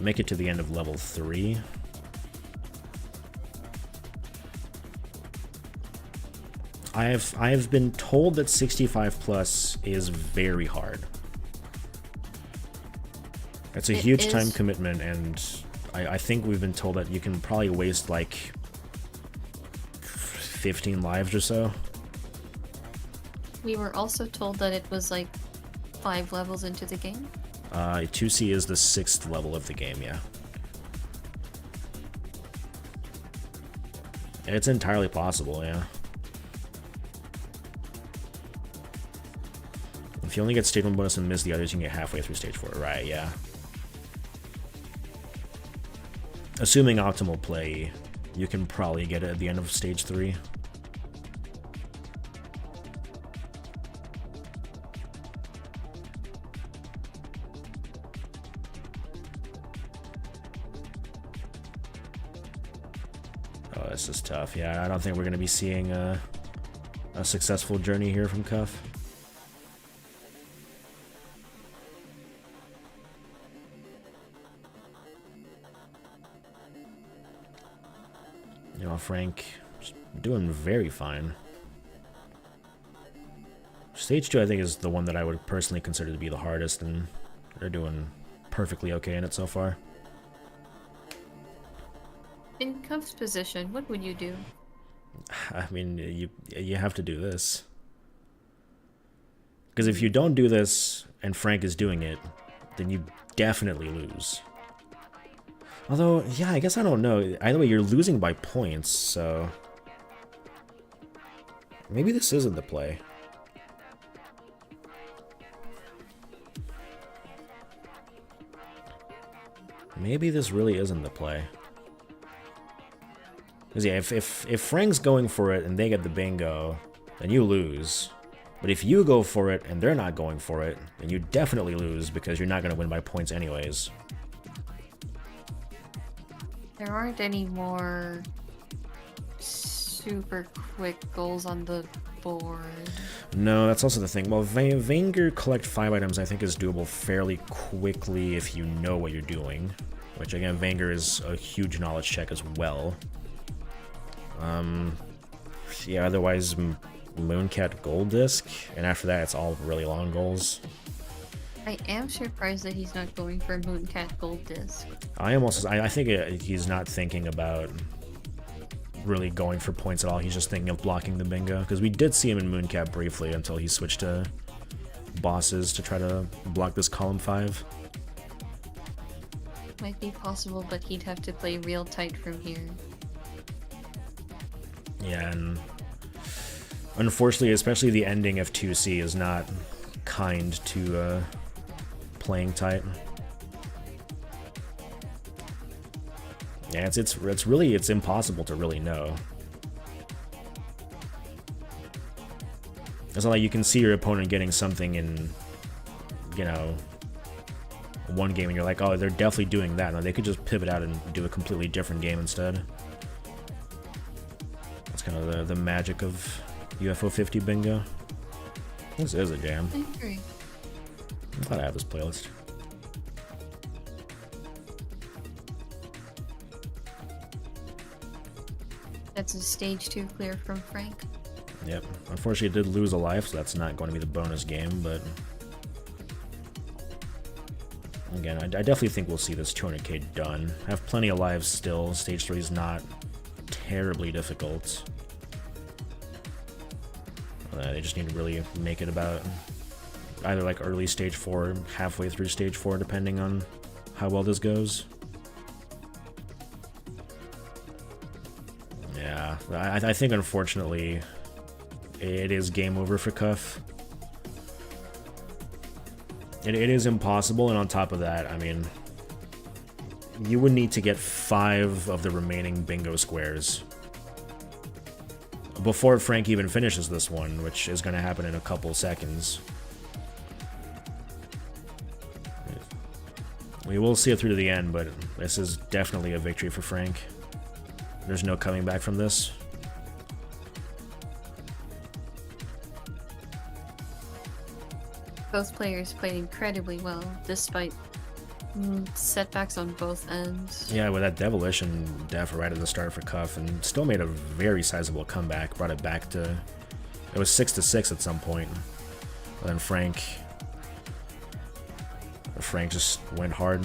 make it to the end of level 3. I've been told that 65 plus is very hard. It's a huge time commitment, and I think we've been told that you can probably waste like 15 lives or so. We were also told that it was like 5 levels into the game. 2C is the 6th level of the game, yeah. It's entirely possible, yeah. If you only get stage 1 bonus and miss the others, you can get halfway through stage 4. Right, yeah. Assuming optimal play, you can probably get it at the end of stage 3. Oh, this is tough. Yeah, I don't think we're going to be seeing a successful journey here from Cuff. You know, Frank doing very fine. Stage 2, I think, is the one that I would personally consider to be the hardest, and they're doing perfectly okay in it so far. In Cub's position, what would you do? I mean, you have to do this. Because if you don't do this, and Frank is doing it, then you definitely lose. Although, yeah, I guess I don't know. Either way, you're losing by points, so... maybe this isn't the play. Maybe this really isn't the play. Because, yeah, if Frank's going for it and they get the bingo, then you lose. But if you go for it and they're not going for it, then you definitely lose because you're not going to win by points anyways. There aren't any more super quick goals on the board. No, that's also the thing. Well, Vanger collect 5 items I think is doable fairly quickly if you know what you're doing. Which, again, Vanger is a huge knowledge check as well. Yeah, otherwise, Mooncat Gold Disc, and after that, it's all really long goals. I am surprised that he's not going for Mooncat Gold Disc. I think he's not thinking about really going for points at all. He's just thinking of blocking the bingo, because we did see him in Mooncat briefly until he switched to bosses to try to block this column 5. Might be possible, but he'd have to play real tight from here. Yeah, and unfortunately, especially the ending of 2C is not kind to playing tight. Yeah, it's impossible to really know. It's not like you can see your opponent getting something in, you know, one game and you're like, oh, they're definitely doing that. No, they could just pivot out and do a completely different game instead. That's kind of the magic of UFO 50 bingo. This is a jam. I agree. I'm glad I have this playlist. That's a stage 2 clear from Frank. Yep. Unfortunately, it did lose a life, so that's not going to be the bonus game, but... Again, I definitely think we'll see this 200k done. I have plenty of lives still. Stage 3 is not terribly difficult. They just need to really make it about either like early stage 4 or halfway through stage 4, depending on how well this goes. Yeah, I think unfortunately it is game over for Cuff. It is impossible, and on top of that, I mean, you would need to get 5 of the remaining bingo squares before Frank even finishes this one, which is going to happen in a couple seconds. We will see it through to the end, but this is definitely a victory for Frank. There's no coming back from this. Both players played incredibly well, despite setbacks on both ends. Yeah, with that Devilish Def right at the start for Cuff, and still made a very sizable comeback. Brought it back to... It was 6-6 at some point. And then Frank just went hard.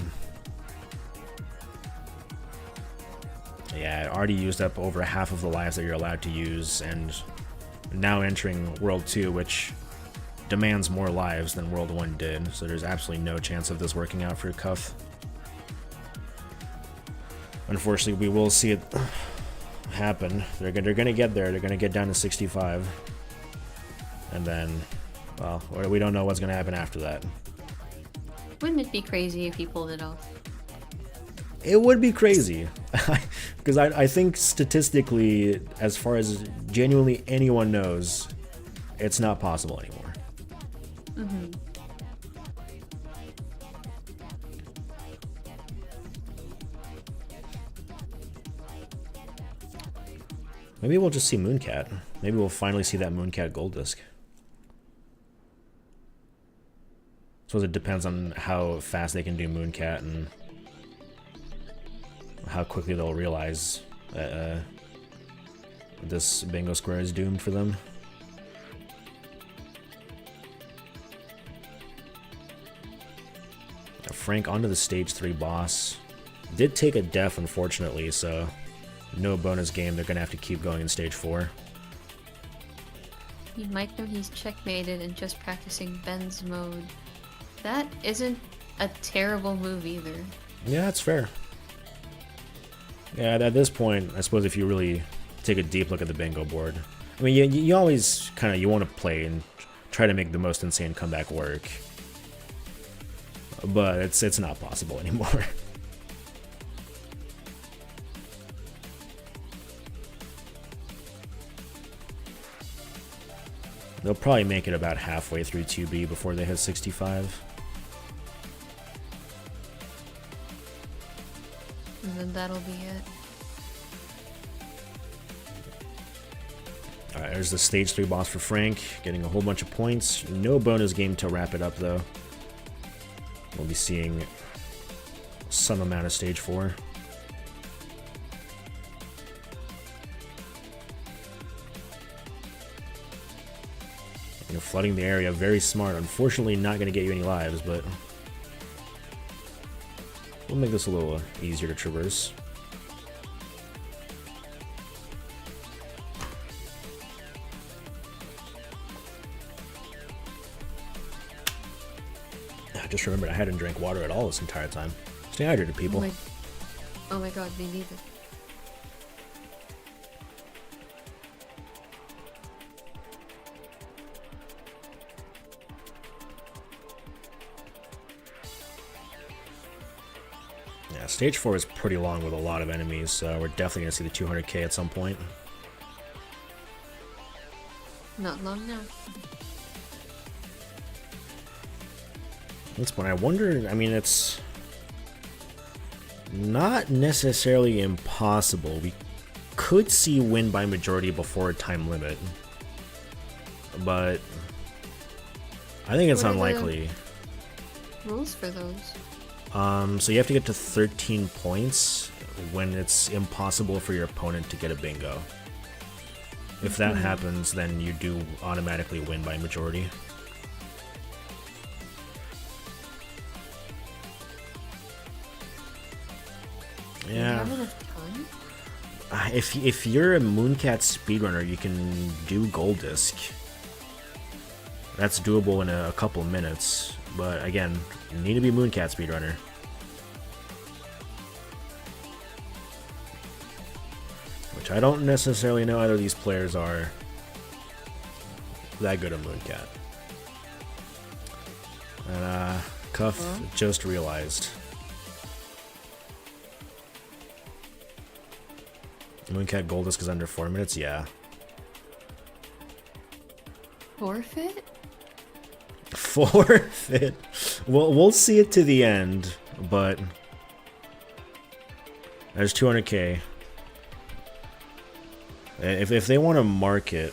Yeah, already used up over half of the lives that you're allowed to use, and now entering World 2, which demands more lives than World 1 did, so there's absolutely no chance of this working out for Cuff. Unfortunately, we will see it happen. They're gonna get there. They're gonna get down to 65, and then, well, we don't know what's gonna happen after that. Wouldn't it be crazy if he pulled it off? It would be crazy, because I think statistically, as far as genuinely anyone knows, it's not possible anymore. Mm-hmm. Maybe we'll just see Mooncat. Maybe we'll finally see that Mooncat gold disc. Suppose it depends on how fast they can do Mooncat and how quickly they'll realize that this bingo square is doomed for them. Frank onto the stage 3 boss. Did take a def, unfortunately, so no bonus game. They're gonna have to keep going in stage 4. You might know he's checkmated and just practicing Ben's mode. That isn't a terrible move either. Yeah, that's fair. Yeah, at this point, I suppose if you really take a deep look at the bingo board, I mean, you always kind of, you want to play and try to make the most insane comeback work. But it's not possible anymore. They'll probably make it about halfway through 2B before they hit 65. And then that'll be it. Alright, there's the stage 3 boss for Frank, getting a whole bunch of points. No bonus game to wrap it up, though. We'll be seeing some amount of stage 4. You know, flooding the area, very smart. Unfortunately, not going to get you any lives, but we'll make this a little easier to traverse. I just remembered I hadn't drank water at all this entire time. Stay hydrated, people. Oh my god, me neither. stage 4 is pretty long with a lot of enemies, so we're definitely gonna see the 200k at some point. Not long now. That's when I wonder. I mean, it's not necessarily impossible. We could see win by majority before a time limit, but I think it's What are the unlikely. rules for those? So you have to get to 13 points when it's impossible for your opponent to get a bingo. If that happens, then you do automatically win by majority. Do you Yeah. have enough time? If you're a Mooncat speedrunner, you can do Gold Disc. That's doable in a couple minutes, but again, you need to be Mooncat speedrunner. Which I don't necessarily know either of these players are that good at Mooncat. And Cuff just realized. Mooncat Gold Disc is under 4 minutes, yeah. Forfeit? Forfeit. Well, we'll see it to the end, but there's 200k. If they want to mark it,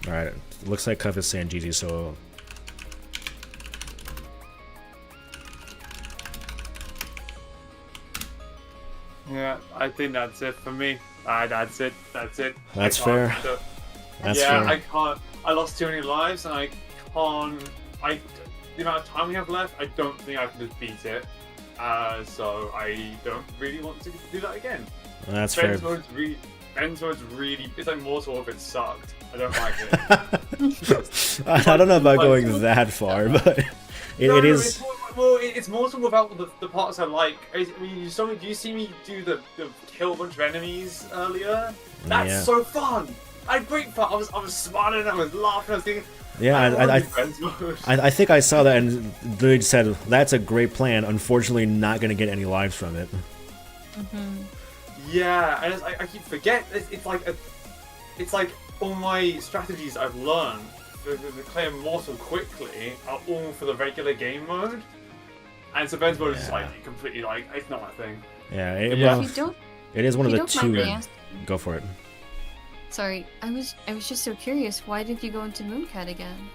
all right. Looks like Cuff is saying GG, so Yeah, I think that's it for me. That's it. That's it. That's I can't fair. do it. that's yeah, fair. I can't. I lost too many lives, and I can't. The amount of time we have left, I don't think I can just beat it. So I don't really want to do that again. That's fair. Ben's mode's really. It's like Mortal if it sucked. I don't like it. I don't know about going that far, but it is. It's Mortal without the parts I like. I mean, do you see me do the kill a bunch of enemies earlier? That's Yeah. so fun. I had great fun. I was smiling. I was laughing. I was thinking. Yeah, wanna do Ben's mode. I think I saw that and they said that's a great plan. Unfortunately, not going to get any lives from it. Yeah, and I keep forgetting. It's like all my strategies I've learned to clear Mortal quickly are all for the regular game mode. And so Ben's mode is just like completely like it's not my thing. Yeah, Yeah. well, If you don't, it is one of if the you don't mind two. me asking, Go for it. sorry, I was just so curious. Why did you go into Mooncat again?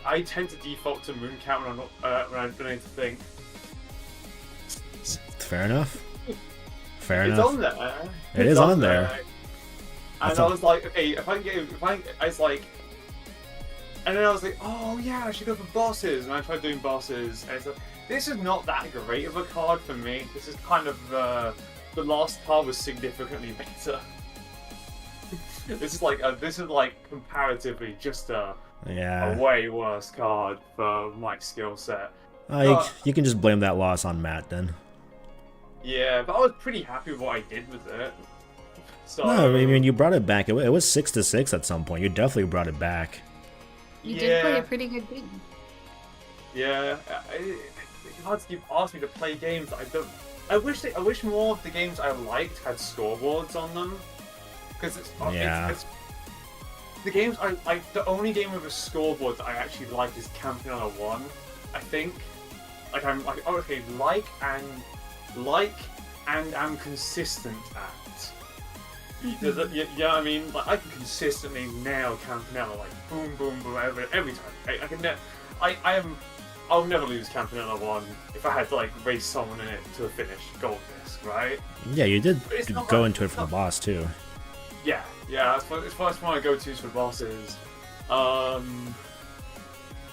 I tend to default to Mooncat when I'm not when I'm trying to think. Fair enough. Fair It's enough. on there. It It's is on there. And I was like, okay, I was like, and then I was like, oh yeah, I should go for bosses. And I tried doing bosses, and it's like, this is not that great of a card for me. This is kind of the last card was significantly better. This is like comparatively just a way worse card for my skill set. You can just blame that loss on Matt then. Yeah, but I was pretty happy with what I did with it. So, No, I mean you brought it back. It was 6-6 at some point. You definitely brought it back. You did play a pretty good game. Yeah, cards keep asking me to play games that I don't. I wish more of the games I liked had scoreboards on them, because it's the games I like. The only game with a scoreboard that I actually like is Campiona 1. I think, like I'm like okay, like and am consistent at. Yeah, I mean, like I can consistently nail Campanella, like boom, boom, boom, every time. I can I'll never lose Campanella 1 if I had to like race someone in it to a finish Gold Disc, right? Yeah, you did But it's not go like- into it for the boss too. Yeah, it's one of my go-tos for bosses.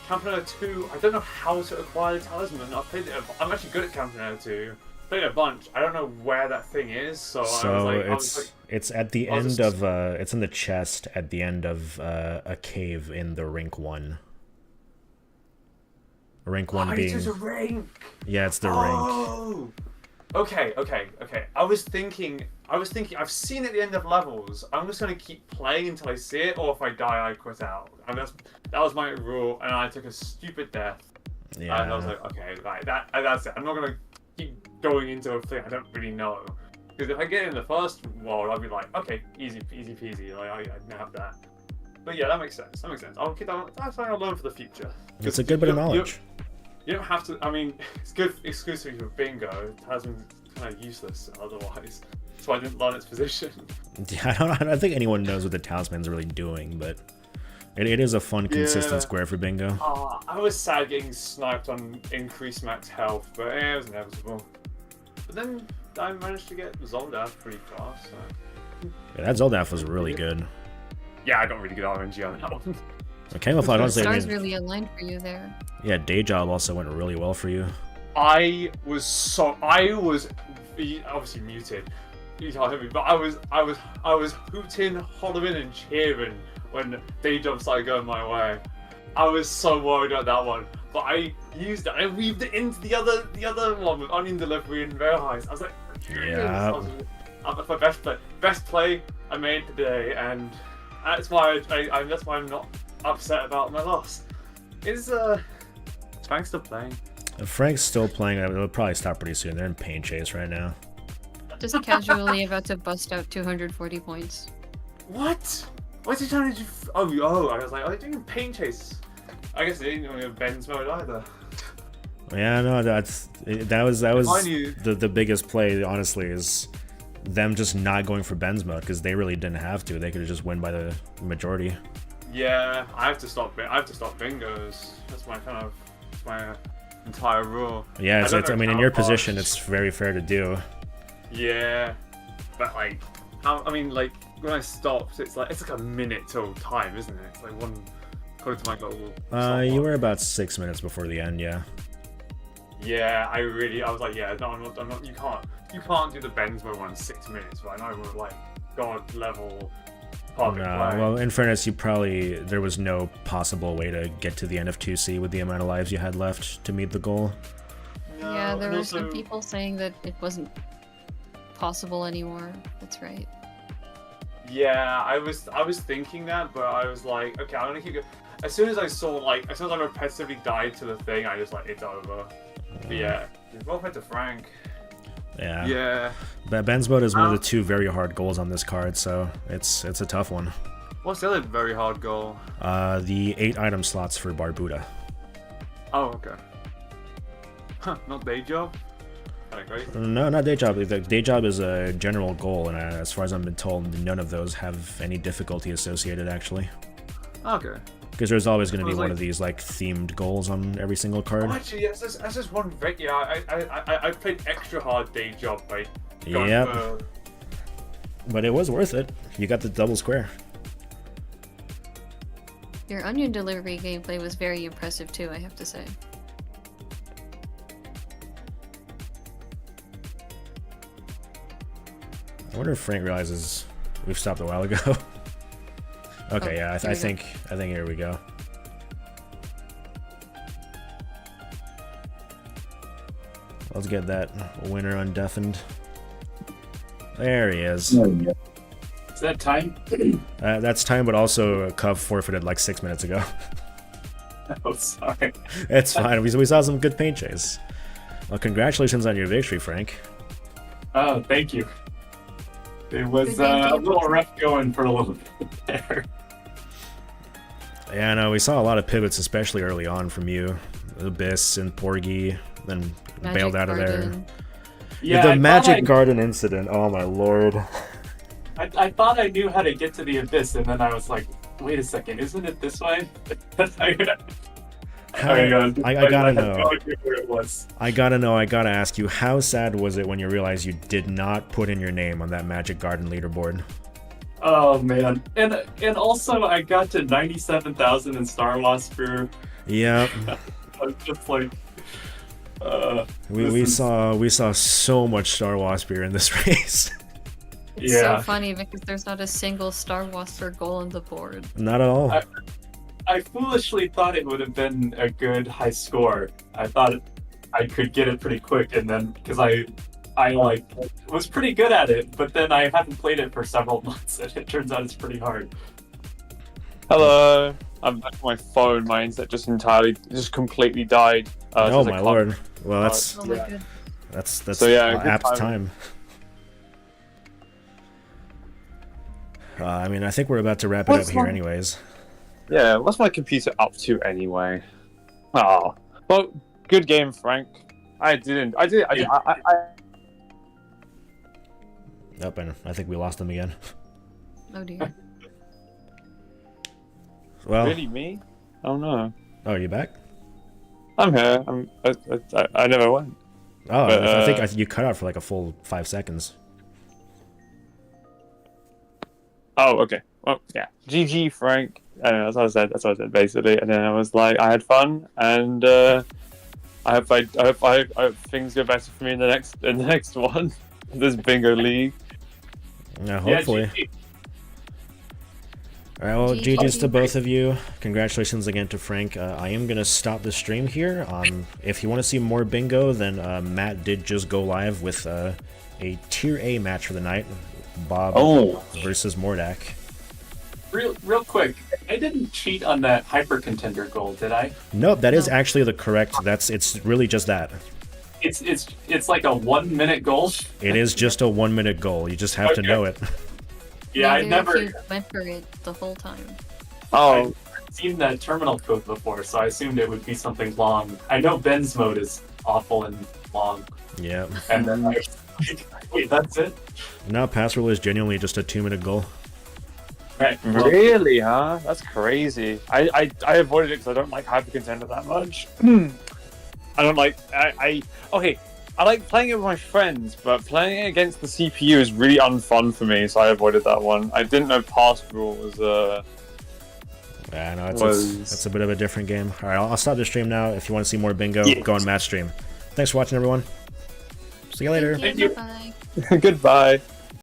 Campanella 2, I don't know how to acquire the talisman. I've played it. I'm actually good at Campanella 2. Played it a bunch. I don't know where that thing is, so It's at the end of it's in the chest at the end of a cave in the Rink 1. Rink 1 being it's a rink. Yeah, it's the Rink. Oh. Okay. I was thinking I was thinking, I've seen it at the end of levels. I'm just gonna keep playing until I see it, or if I die, I quit out. And that was my rule, and I took a stupid death. Yeah. And I was like, okay, right, that's it. I'm not gonna keep going into a thing I don't really know. Because if I get in the first world, I'll be like, okay, easy peasy. Like, I have that. But yeah, that makes sense. I'll keep that. That's something I'll learn for the future. It's a good bit of knowledge. You don't have to. I mean, it's good exclusively for bingo. Tasman's kind of useless otherwise. So I didn't learn its position. Yeah, I don't think anyone knows what the talisman's really doing, but it is a fun, consistent square for bingo. I was sad getting sniped on increased max health, but it was inevitable. But then I managed to get Zoldath pretty fast. So. Yeah, that Zoldath was really good. Yeah, I got really good RNG on that one. Camouflage, honestly, Stars really aligned for you there. Yeah, Day Job also went really well for you. I was obviously muted. You can't hear me, but I was hooting, hollering, and cheering when Day Job started going my way. I was so worried about that one, but I used it. I weaved it into the other one with onion delivery and rail heist. I was like, yeah. That's my best play I made today, and that's why I'm not upset about my loss. Is Frank's still playing? Frank's still playing. It'll probably stop pretty soon. They're in Pain Chase right now. Just casually about to bust out 240 points. What? What's he trying to do? Oh! I was like, are they doing Pain Chase? I guess they didn't have Ben's mode either. Yeah, no, that was the biggest play. Honestly, is them just not going for Ben's mode because they really didn't have to. They could have just win by the majority. Yeah, I have to stop bingos. That's my entire rule. Yeah, I mean, in your position, it's very fair to do. Yeah, but like, when I stopped, it's like a minute till time, isn't it? It's like one, according to my little. You were about 6 minutes before the end, yeah. Yeah, I was like, yeah, no, I'm not. You can't do the Ben's mode one in 6 minutes, right? I would like god level. Well, in fairness, there was no possible way to get to the end of 2C with the amount of lives you had left to meet the goal. No, yeah, there were some people saying that it wasn't possible anymore. That's right. Yeah, I was thinking that, but I was like, okay, I'm gonna keep going. As soon as I repetitively died to the thing, I just like, it's over. But yeah, well played to Frank. Yeah. Yeah. Ben's mode is one of the two very hard goals on this card, so it's a tough one. What's the other very hard goal? The 8 item slots for Barbuda. Oh, okay. Huh, not Day Job? Right? No, not Day Job. The Day Job is a general goal, and as far as I've been told, none of those have any difficulty associated, actually. Okay. Because there's always going to be one of these like themed goals on every single card. Oh, actually, yes, that's just one. Yeah, I played extra hard Day Job by. Yep. But it was worth it. You got the double square. Your onion delivery gameplay was very impressive too, I have to say. I wonder if Frank realizes we've stopped a while ago. Okay, yeah, I think here we go. Let's get that winner undeafened. There he is. Is that time? That's time, but also Cuv forfeited like 6 minutes ago. Oh, sorry. It's fine. We saw some good paint chase. Well, congratulations on your victory, Frank. Oh, thank you. It was a little rough going for a little bit there. Yeah, no, we saw a lot of pivots, especially early on from you. Abyss and Porgy, then bailed out of there. Yeah, the Magic Garden incident, oh my lord. I thought I knew how to get to the Abyss, and then I was like, wait a second, isn't it this way? I gotta know. I gotta ask you, how sad was it when you realized you did not put in your name on that Magic Garden leaderboard? Oh man, and also I got to 97,000 in Star Whisperer. Yep. I was just like, we saw so much Star Whisperer in this race. It's so funny because there's not a single Star Whisperer goal on the board. Not at all. I foolishly thought it would have been a good high score. I thought I could get it pretty quick, and then because I I like was pretty good at it, but then I haven't played it for several months, and it turns out it's pretty hard. Hello. I'm back on my phone. My internet just completely died. Oh so I my can't- lord. Well, that's Oh my Yeah. god. that's So, yeah, good apt time. time. I mean, I think we're about to wrap it What's up here, wrong? anyways. Yeah, what's my computer up to anyway? Oh, well, good game, Frank. I did. Up, and I think we lost them again. Oh dear. Well, Really, me? Oh no. oh, are you back? I'm here. I never went. Oh, But, I think you cut out for like a full 5 seconds. Oh, okay. Well, yeah. GG, Frank. I don't know, that's what I said. That's what I said, basically. And then I was like, I had fun, and I hope things go better for me in the next one. This bingo league. Yeah, hopefully. GG. Alright, well, GG. GG's to both of you. Congratulations again to Frank. I am going to stop the stream here. If you want to see more bingo, then Matt did just go live with a Tier A match for the night. Bob versus Mordak. Real quick, I didn't cheat on that hyper contender goal, did I? Nope, that is No. actually the correct. It's really just that. It's like a 1 minute goal. It is just a 1 minute goal. You just have to Okay. know it. Yeah, I Very never few went for it the whole time. Oh, seen that terminal code before, so I assumed it would be something long. I know Ben's mode is awful and long, Yeah. and then I was like, wait, that's it? No, pass rule is genuinely just a 2 minute goal. Right. Well, really? Huh? That's crazy. I avoided it because I don't like hyper contender that much. I don't like. Okay. I like playing it with my friends, but playing it against the CPU is really unfun for me, so I avoided that one. I didn't know pass rule was Yeah, no, Was- it's a bit of a different game. Alright, I'll stop the stream now. If you want to see more bingo, Yeah. go on Matt's stream. Thanks for watching, everyone. See you later. Thank you. Bye. Goodbye.